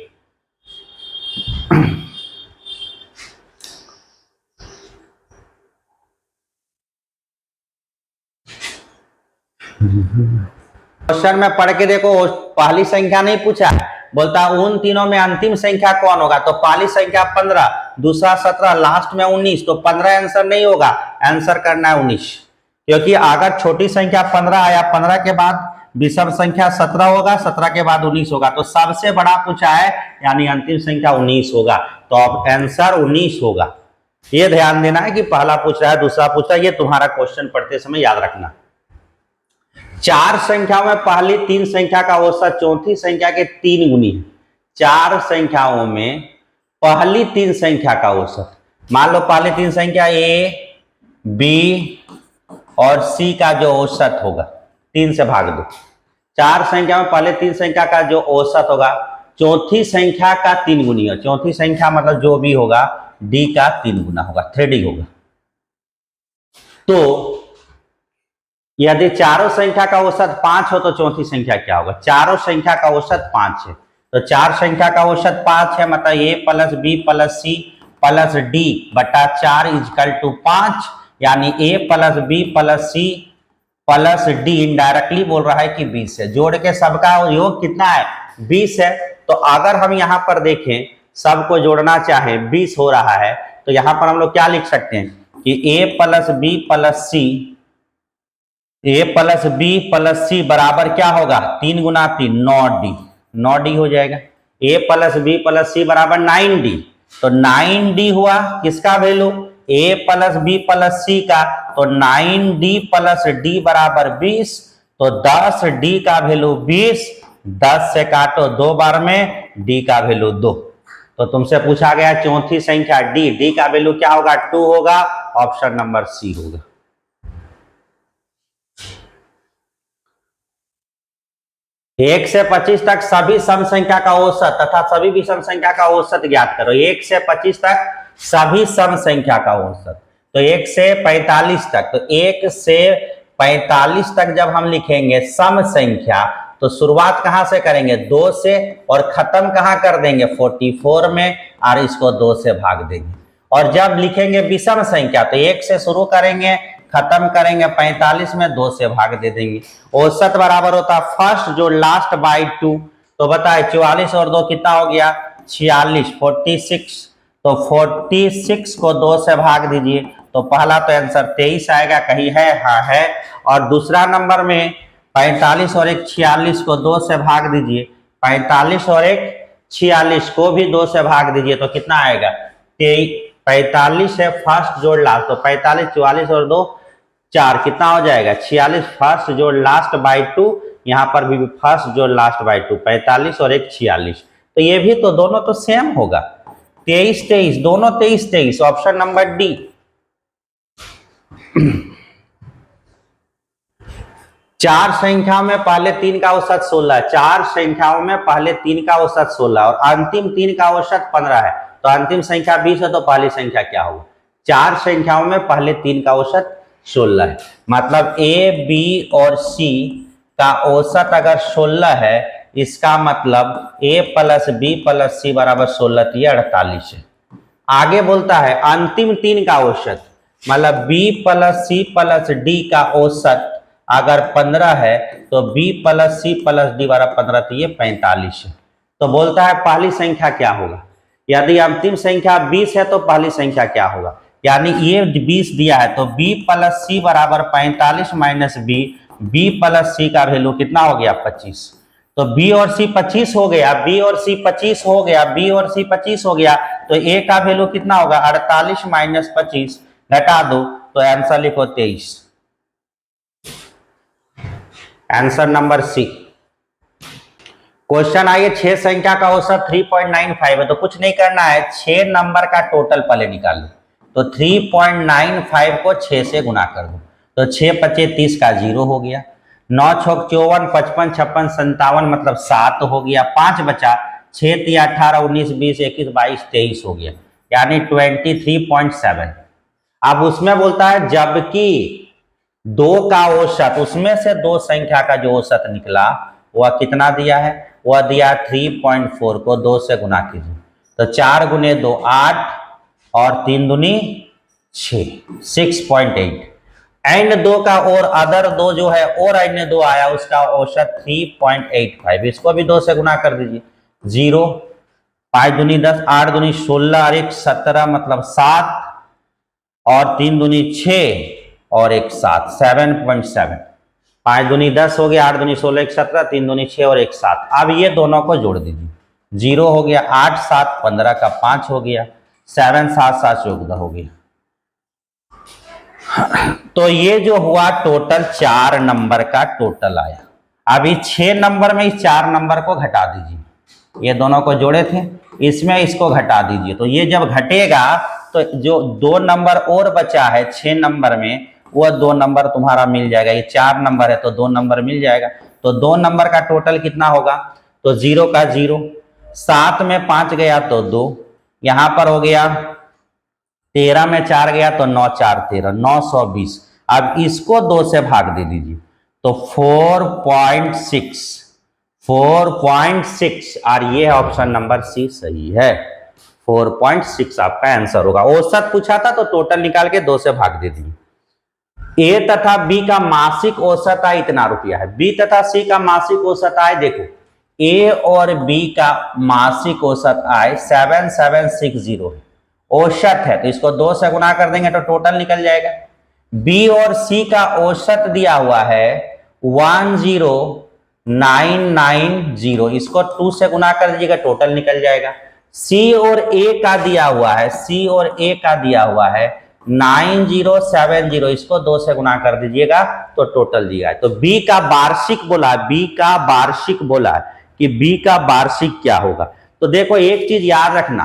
क्वेश्चन में पढ़ के देखो, पहली संख्या नहीं पूछा, बोलता उन तीनों में अंतिम संख्या कौन होगा? तो पहली संख्या 15, दूसरा 17, लास्ट में 19, तो 15 आंसर नहीं होगा, आंसर करना है 19। क्योंकि अगर छोटी संख्या 15 आया, 15 के बाद विषम संख्या 17 होगा, 17 के बाद 19 होगा, तो सबसे बड़ा पूछा है, यानी अंतिम संख्या 19 होगा। तो अब आंसर 19 होगा। ये ध्यान देना है कि पहला पूछ रहा है, दूसरा पूछ रहा है, ये तुम्हारा क्वेश्चन पढ़ते समय याद रखना। 4 संख्याओं में पहली 3 संख्या का औसत चौथी संख्या के 3 गुनी है। 4 संख्याओं में पहली 3 संख्या का औसत, मान लो पहली 3 संख्या a, b और c का जो औसत होगा, 3 से भाग दो। 4 संख्या में पहले 3 संख्या का जो औसत होगा चौथी संख्या का 3 गुनी है। चौथी संख्या मतलब जो भी होगा d का 3 गुना होगा, 3d होगा। तो यदि चारों संख्या का औसत 5 हो तो चौथी संख्या क्या होगा? चारों संख्या का औसत 5 है, तो 4 संख्या का औसत 5 है, मतलब a + b + c + d बटा 4 = 5, यानी a + b + c + d indirectly बोल रहा है कि 20 है। जोड़ के सबका योग कितना है? 20 है। तो अगर हम यहाँ पर देखें, सबको जोड़ना चाहे 20 हो रहा है, तो यहाँ पर हम लोग क्या लिख सकते हैं कि a + b + c, a + b + c बराबर क्या होगा? 3 × 3 9d, 9d हो जाएगा। a + b + c बराबर 9d, तो 9d हुआ किसका वैल्यू? a + b + c का, तो 9d + d बराबर 20, तो 10d का वैल्यू 20, 10 से काटो 2 बार में, d का वैल्यू 2। तो तुमसे पूछा गया चौथी संख्या d का वैल्यू क्या होगा? 2 होगा, ऑप्शन नंबर सी होगा। 1 से 25 तक सभी सम संख्या का औसत तथा सभी विषम संख्या का औसत ज्ञात करो। 1 से 25 तक सभी सम संख्या का औसत। तो 1 से 45 तक, तो 1 से 45 तक जब हम लिखेंगे सम संख्या, तो शुरुआत कहां से करेंगे? 2 से, और खत्म कहां कर देंगे? 44 में, और इसको 2 से भाग देंगे। और जब लिखेंगे विषम संख्या, तो 1 से शुरू करेंगे, खत्म करेंगे 45 में, 2 से भाग दे देंगे। औसत बराबर होता है फर्स्ट जो लास्ट बाई 2। तो बताए 44 और 2 कितना हो गया? 46, 46। तो 46 को 2 से भाग दीजिए, तो पहला तो आंसर 23 आएगा, कहीं है? हाँ है। और दूसरा नंबर में 45 और 1 46 को 2 से भाग दीजिए, 45 और 1 46 को भी 2 से भाग दीजिए, तो कितना आएगा? 45 है फर्स्ट जोड़ लास्ट, तो 45, 44 और 2 4, कितना हो जाएगा? 46 फर्स्ट जोड़ लास्ट बाई 2, यहाँ पर भी फर्स्ट जोड़ लास्ट बाई 2, 45 और 1 46। तो ये भी तो दोनों तो सेम होगा, 23 23, दोनों 23 23, ऑप्शन नंबर डी। चार संख्याओं में पहले 3 का औसत 16, 4 संख्याओं में पहले 3 का औसत 16 और अंतिम 3 का औसत 15 है, तो अंतिम संख्या 20 है, तो पहली संख्या क्या होगी? 4 संख्याओं में पहले 3 का औसत 16 है, मतलब ए बी और सी का औसत अगर 16 है, इसका मतलब a प्लस बी प्लस सी बराबर 16, तो ये 48 है। आगे बोलता है अंतिम 3 का औसत, मतलब b plus c plus d का औसत अगर 15 है, तो b plus c plus d बराबर 15, तो ये 45 है। तो बोलता है पहली संख्या क्या होगा? यदि अंतिम संख्या 20 है, तो पहली संख्या क्या होगा? यानी ये 20 दिया है, तो b प्लस सी बराबर 45 माइनस बी प्लस सी का वैल्यू कितना हो गया? 25। तो b और c 25 हो गया, b और c 25 हो गया, b और c 25 हो गया, तो a का वैल्यू कितना होगा? 48 माइनस 25, घटा दो, तो आंसर लिखो 23। Answer number C. क्वेश्चन आइए, 6 संख्या का औसत 3.95 है, तो कुछ नहीं करना है, 6 नंबर का टोटल पहले निकाल लो। तो 3.95 को 6 से गुना कर दो, तो 6 पचे 30 का 0 हो गया, 9 छक 54, 55 56 57, मतलब 7 हो गया, 5 बचा, 6 3 18 19 20 21 22 23 हो गया, यानी 23.7। अब उसमें बोलता है जबकि 2 का औसत, उसमें से 2 संख्या का जो औसत निकला वह कितना दिया है? वह दिया 3.4 को 2 से गुना कीजिए, तो 4 गुने 2 8 और 3 दूनी 6, 6.8। एंड 2 का और अदर 2 जो है और अन्य 2 आया, उसका औसत 3.85, इसको भी 2 से गुना कर दीजिए, 0 5 दूनी 10 8 दूनी 16 और 1 17, मतलब 7 और 3 दूनी 6 और 1 7, 7.7। 5 दूनी 10 हो गया, 8 दूनी 16 1 17, 3 दूनी 6 और 1 7। अब ये दोनों को जोड़ दीजिए, 0 हो गया, 8 7 15 का 5 हो गया, 7 7 7 14 हो गया। तो ये जो हुआ टोटल 4 नंबर का टोटल आया। अभी 6 नंबर में इस 4 नंबर को घटा दीजिए, ये दोनों को जोड़े थे, इसमें इसको घटा दीजिए, तो ये जब घटेगा तो जो 2 नंबर और बचा है 6 नंबर में, वह 2 नंबर तुम्हारा मिल जाएगा। ये 4 नंबर है तो 2 नंबर मिल जाएगा, तो 2 नंबर का टोटल कितना होगा? तो 0 का 0, 7 में 5 गया तो 2, यहां पर हो गया 13 में 4 गया तो 9 4 13, 920। अब इसको 2 से भाग दे दीजिए, तो 4.6, 4.6, और ये ऑप्शन नंबर सी सही है, 4.6 आपका आंसर होगा। औसत पूछा था तो टोटल निकाल के 2 से भाग दे दीजिए। ए तथा बी का मासिक औसत आय इतना रुपया है, बी तथा सी का मासिक औसत आय, देखो ए और बी का मासिक औसत आय 7760 है, औसत है, तो इसको 2 से गुना कर देंगे तो टोटल निकल जाएगा। बी और सी का औसत दिया हुआ है 10990, इसको 2 से गुना कर दीजिएगा टोटल निकल जाएगा। सी और ए का दिया हुआ है, सी और ए का दिया हुआ है 9070, इसको 2 से गुना कर दीजिएगा तो टोटल दिया है। तो बी का वार्षिक बोला, बी का वार्षिक बोला कि बी का वार्षिक क्या होगा। तो देखो एक चीज याद रखना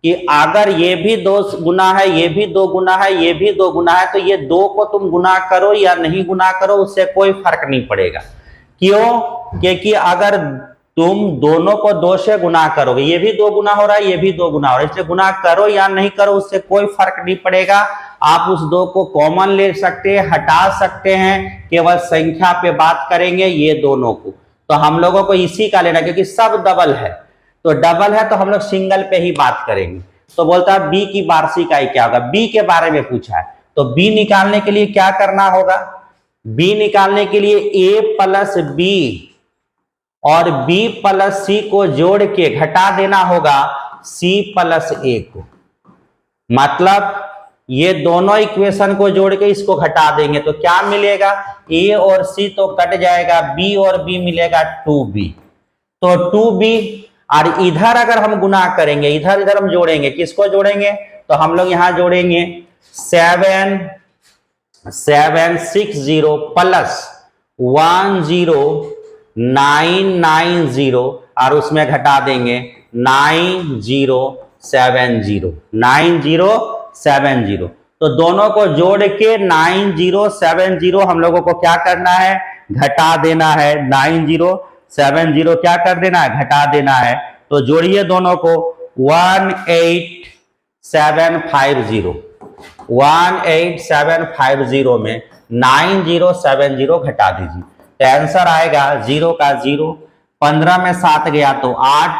कि अगर ये भी 2 गुना है, ये भी 2 गुना है, ये भी 2 गुना है, तो ये 2 को तुम गुना करो या नहीं गुना करो उससे कोई फर्क नहीं पड़ेगा। क्यों? क्योंकि अगर तुम दोनों को 2 से गुना करोगे, ये भी 2 गुना हो रहा है, ये भी 2 गुना हो रहा है, इसलिए गुना करो या नहीं करो उससे कोई फर्क नहीं पड़ेगा। आप उस 2 को कॉमन ले सकते हैं, हटा सकते हैं, केवल संख्या पे बात करेंगे ये दोनों को। तो हम लोगों को इसी का लेना, क्योंकि सब डबल है, तो डबल है तो हम लोग सिंगल पे ही बात करेंगे। तो बोलता है बी की वार्षिक आय क्या होगा, बी के बारे में पूछा है, तो बी निकालने के लिए क्या करना होगा, बी निकालने के लिए ए प्लस बी और बी प्लस सी को जोड़ के घटा देना होगा सी प्लस ए को। मतलब ये दोनों इक्वेशन को जोड़ के इसको घटा देंगे तो क्या मिलेगा, ए और सी तो कट जाएगा, बी और बी मिलेगा 2b। तो 2b, और इधर अगर हम गुना करेंगे, इधर इधर हम जोड़ेंगे, किसको जोड़ेंगे, तो हम लोग यहां जोड़ेंगे 7760 प्लस 10990 और उसमें घटा देंगे 9070। तो दोनों को जोड़ के 9070 हम लोगों को क्या करना है, घटा देना है। 9070 क्या कर देना है, घटा देना है। तो जोड़िए दोनों को 18750 में 9070 घटा दीजिए, तो आंसर आएगा 0 का 0, 15 में 7 गया तो 8,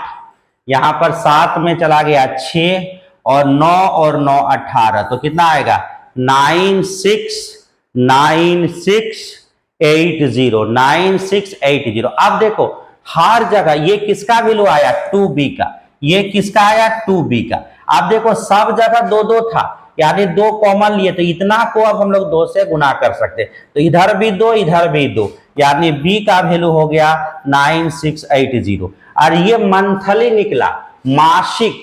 यहां पर 7 में चला गया 6 और 9 और 9 18, तो कितना आएगा 9680। अब देखो हर जगह ये किसका वैल्यू आया, 2b का, ये किसका आया 2b का। अब देखो सब जगह 2 था, यानी 2 कॉमन लिए, तो इतना को अब हम लोग 2 से गुना कर सकते, तो इधर भी 2 इधर भी 2, यानी b का वैल्यू हो गया 9680। और ये मंथली निकला, मासिक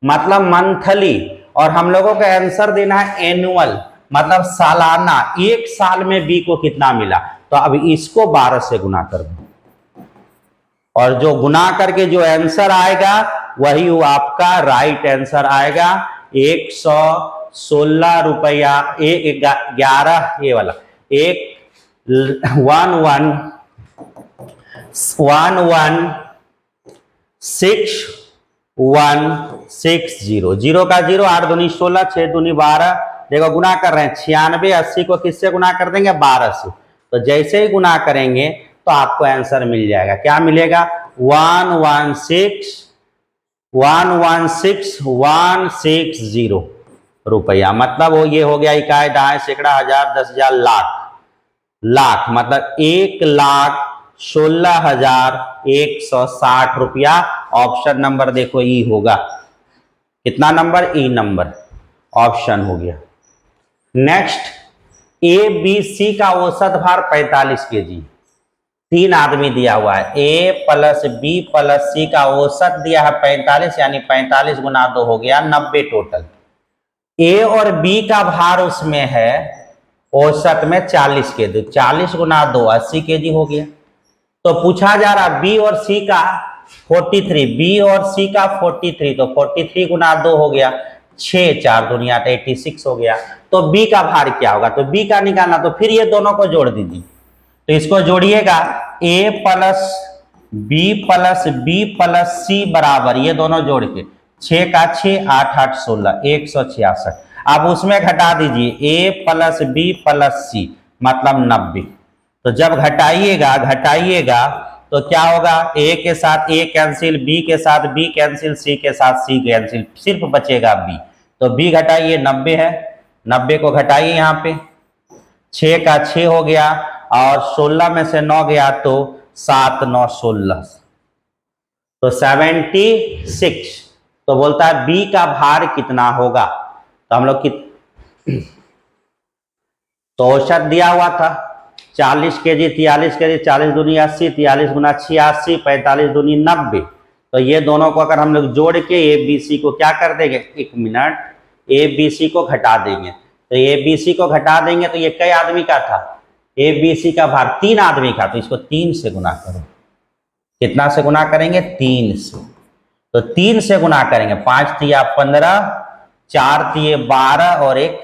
मतलब मंथली, और हम लोगों का आंसर देना है एनुअल मतलब सालाना, एक साल में b को कितना मिला। तो अब इसको 12 से गुना कर दो, और जो गुना करके जो आंसर आएगा वही वो आपका राइट आंसर आएगा। 116 रुपया 11, ये वाला 11610, 0 का 0, 8 दूनी 16, 6 दूनी 12, देखो गुना कर रहे हैं 96, 80 को किससे गुना कर देंगे 12 से। तो जैसे ही गुना करेंगे तो आपको आंसर मिल जाएगा, क्या मिलेगा 116,160 रुपया। मतलब वो ये हो गया इकाई, दहाई, सैकड़ा, हजार, 10,000, लाख मतलब 1,16,160 रुपया। ऑप्शन नंबर देखो ई होगा, कितना नंबर, ई नंबर ऑप्शन हो गया। नेक्स्ट, ए बी सी का औसत भार 45 kg, 3 आदमी दिया हुआ है, ए प्लस बी प्लस सी का औसत दिया है 45, यानी 45 गुना 2 हो गया 90 टोटल। ए और बी का भार उसमें है औसत में 40 kg, 40 गुना 2 80 kg हो गया। तो पूछा जा रहा बी और सी का 43, बी और सी का 43, तो 43 गुना 2 हो गया 6, 4 दुनिया 86 हो गया। तो बी का भार क्या होगा, तो बी का निकालना, तो फिर ये दोनों को जोड़ दीजिए, तो इसको जोड़िएगा ए प्लस बी प्लस सी बराबर, ये दोनों जोड़ के 6 का 6, 8 8 16, 166। अब उसमें घटा दीजिए ए प्लस बी प्लस सी मतलब 90। तो जब घटाइएगा तो क्या होगा, ए के साथ ए कैंसिल, बी के साथ बी कैंसिल, सी के साथ सी कैंसिल, सिर्फ बचेगा बी। तो बी घटाइए 90 है, 90 को घटाइए यहाँ पे, 6 का 6 हो गया और 16 में से 9 गया तो 7 9 16, तो 76। तो बोलता है बी का भार कितना होगा, तो हम लोग तो औसत दिया हुआ था 40 kg, 43 kg, 40 दूनी 80, 43 गुना 86, 45 दूनी 90। तो ये दोनों को अगर हम लोग जोड़ के ए बी सी को क्या कर देंगे, 1 मिनट, ए बी सी को घटा देंगे। तो ए बी सी को घटा देंगे तो ये कई आदमी का था, ए बी सी का भार 3 आदमी का, तो इसको 3 से गुना करो। कितना से गुना करेंगे, 3 से। तो 3 से गुना करेंगे, 5 तिया 15, 4 तिये 12 और 1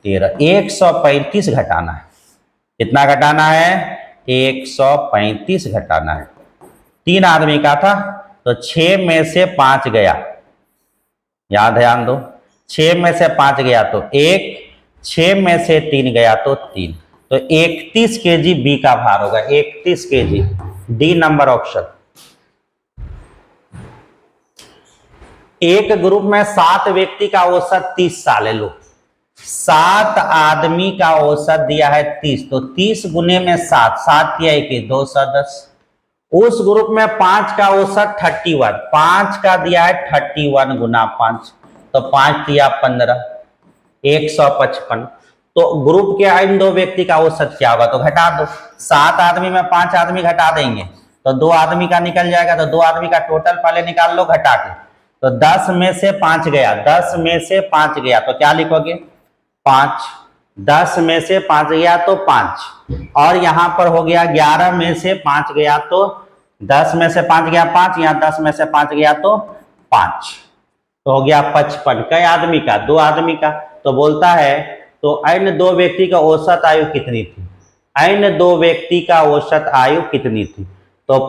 13, 135 घटाना है। कितना घटाना है, 135 घटाना है। 3 आदमी का था, तो 6 में से 5 गया, याद ध्यान दो, 6 में से 5 गया तो 1, 6 में से 3 गया तो 3, तो 31 केजी बी का भार होगा, 31 केजी, डी नंबर ऑप्शन। एक ग्रुप में 7 व्यक्ति का औसत 30 साल है, लो 7 आदमी का औसत दिया है 30, तो 30 गुने में 7, 7 किया 1 210। उस ग्रुप में 5 का औसत 31, 5 का दिया है 31 गुना 5, तो 5 दिया 15, 155। तो ग्रुप के इन 2 व्यक्ति का औसत क्या होगा, तो घटा दो, 7 आदमी में 5 आदमी घटा देंगे तो 2 आदमी का निकल जाएगा, तो 2 आदमी का टोटल पहले निकाल लो घटा के, तो 10 में से 5 गया, 10 में से 5 गया तो क्या लिखोगे 5, 10 में से 5 गया तो 5, और यहां पर हो गया 11 में से 5 गया तो 10 में से 5 गया 5, यहां 10 में से 5 गया तो 5, तो हो गया 55। कई आदमी का, 2 आदमी का, तो बोलता है तो अन्य 2 व्यक्ति का औसत आयु कितनी थी, अन्य 2 व्यक्ति का औसत आयु कितनी थी, तो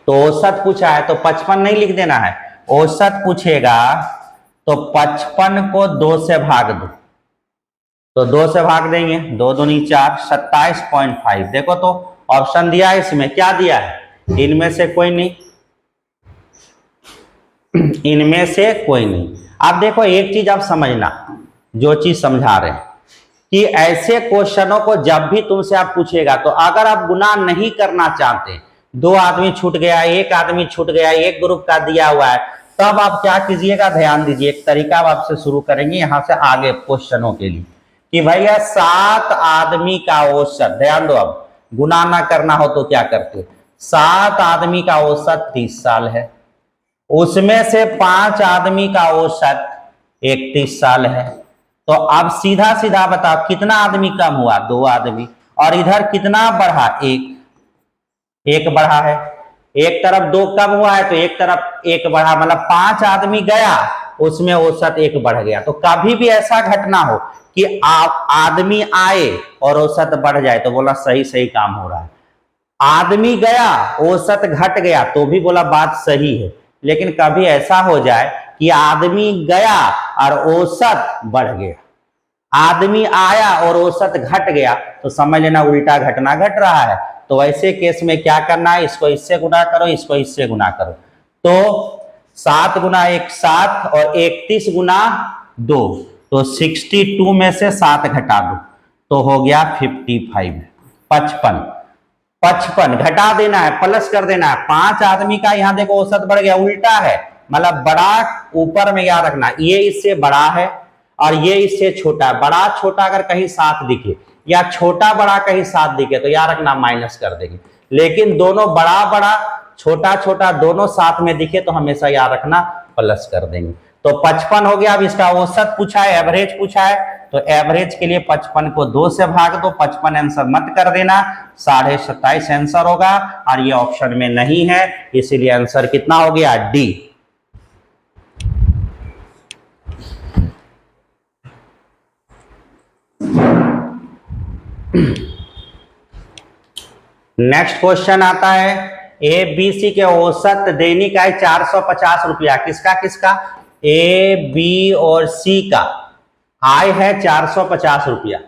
औसत पूछा है तो 55 नहीं लिख देना है, औसत पूछेगा तो 55 को 2 से भाग दो, तो 2 से भाग देंगे, 2 दूनी 4, 27.5। देखो तो ऑप्शन दिया है, इसमें क्या दिया है, इनमें से कोई नहीं, इनमें से कोई नहीं। आप देखो एक चीज आप समझना, जो चीज समझा रहे हैं कि ऐसे क्वेश्चनों को जब भी तुमसे आप पूछेगा, तो अगर आप गुना नहीं करना चाहते, 2 आदमी छूट गया, 1 आदमी छूट गया, एक ग्रुप का दिया हुआ है, तब आप क्या कीजिएगा, ध्यान दीजिए, एक तरीका आप आपसे शुरू करेंगे यहां से आगे क्वेश्चनों के लिए, कि भैया 7 आदमी का औसत, ध्यान दो, अब गुना ना करना हो तो क्या करते, 7 आदमी का औसत 30 साल है, उसमें से 5 आदमी का औसत 31 साल है, तो अब सीधा सीधा बताओ कितना आदमी कम हुआ, 2 आदमी, और इधर कितना बढ़ा, 1 बढ़ा है, एक तरफ 2 कम हुआ है तो एक तरफ 1 बढ़ा, मतलब 5 आदमी गया, उसमें औसत 1 बढ़ गया। तो कभी भी ऐसा घटना हो कि आप आदमी आए और औसत बढ़ जाए, तो बोला सही सही काम हो रहा है, आदमी गया औसत घट गया तो भी बोला बात सही है, लेकिन कभी ऐसा हो जाए कि आदमी गया और औसत बढ़ गया, आदमी आया और औसत घट गया, तो समझ लेना उल्टा घटना घट रहा है। तो ऐसे केस में क्या करना है, इसको इससे गुना करो, इसको इससे गुना करो, तो 7 गुना 1 7 और 31 गुना 2, तो 62 में से 7 घटा दो, तो हो गया 55, 55 घटा देना है, प्लस कर देना है, 5 आदमी का यहां देखो औसत बढ़ गया, उल्टा है, मतलब बड़ा ऊपर में याद रखना, ये इससे बड़ा है और ये इससे छोटा है, बड़ा छोटा अगर कहीं साथ दिखे या छोटा बड़ा कहीं साथ दिखे तो याद रखना माइनस कर देंगे, लेकिन दोनों बड़ा बड़ा छोटा छोटा दोनों साथ में दिखे तो हमेशा याद रखना प्लस कर देंगे। तो 55 हो गया। अब इसका औसत पूछा है, एवरेज पूछा है, तो एवरेज के लिए 55 को 2 से भाग दो, 55 आंसर मत कर देना, 27.5 आंसर होगा, और ये ऑप्शन में नहीं है, इसीलिए आंसर कितना हो गया, डी। नेक्स्ट क्वेश्चन आता है, ए बी सी के औसत दैनिक आय 450 रुपया, किसका किसका, ए बी और सी का आय है 450 रुपया,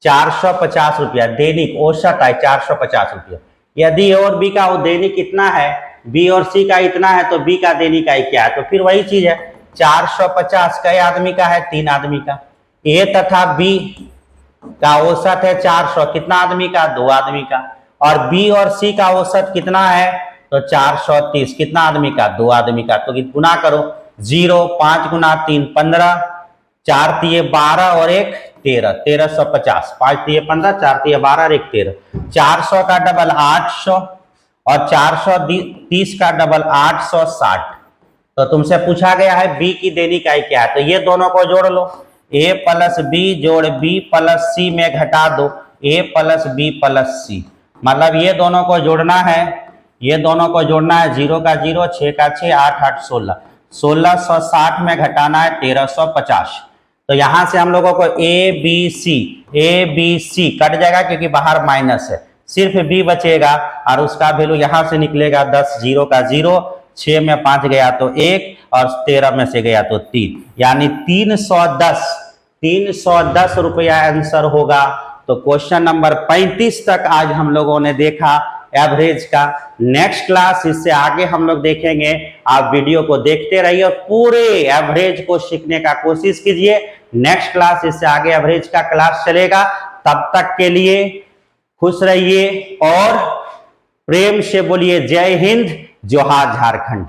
450 रुपया दैनिक औसत आय 450 रुपया। यदि ए और बी का दैनिक कितना है, बी और सी का इतना है, तो बी का दैनिक आय क्या है, तो फिर वही चीज है, 450 कई आदमी का है, 3 आदमी का, ए तथा बी का औसत है 400, कितना आदमी का, 2 आदमी का, और बी और सी का औसत कितना है, तो 430, कितना आदमी का, 2 आदमी का, तो गुना करो, 0 5 गुना 3 15, 4 तिये 12 और 1 13, 1350, 5 तिये 15, 4 तिये 12 और 1 13, 400 का डबल 800 और 430 का डबल 860। तो तुमसे पूछा गया है बी की दैनिक आय क्या है, तो ये दोनों को जोड़ लो, ए प्लस बी जोड़ बी प्लस सी में घटा दो ए प्लस बी प्लस सी, मतलब ये दोनों को जोड़ना है, ये दोनों को जोड़ना है, 0 का 0, 6 का 6, 8 8 16, 1660 में घटाना है 1350। तो यहां से हम लोगों को ए बी सी कट जाएगा क्योंकि बाहर माइनस है, सिर्फ बी बचेगा और उसका वैल्यू यहां से निकलेगा 10, 0 का 0, 6 में 5 गया तो 1 और 13 में से गया तो 3, यानी 310 रुपया आंसर होगा। तो क्वेश्चन नंबर 35 तक आज हम लोगों ने देखा एवरेज का। नेक्स्ट क्लास इससे आगे हम लोग देखेंगे। आप वीडियो को देखते रहिए और पूरे एवरेज को सीखने का कोशिश कीजिए। नेक्स्ट क्लास इससे आगे एवरेज का क्लास चलेगा। तब तक के लिए खुश रहिए और प्रेम से बोलिए जय हिंद, जोहार झारखंड।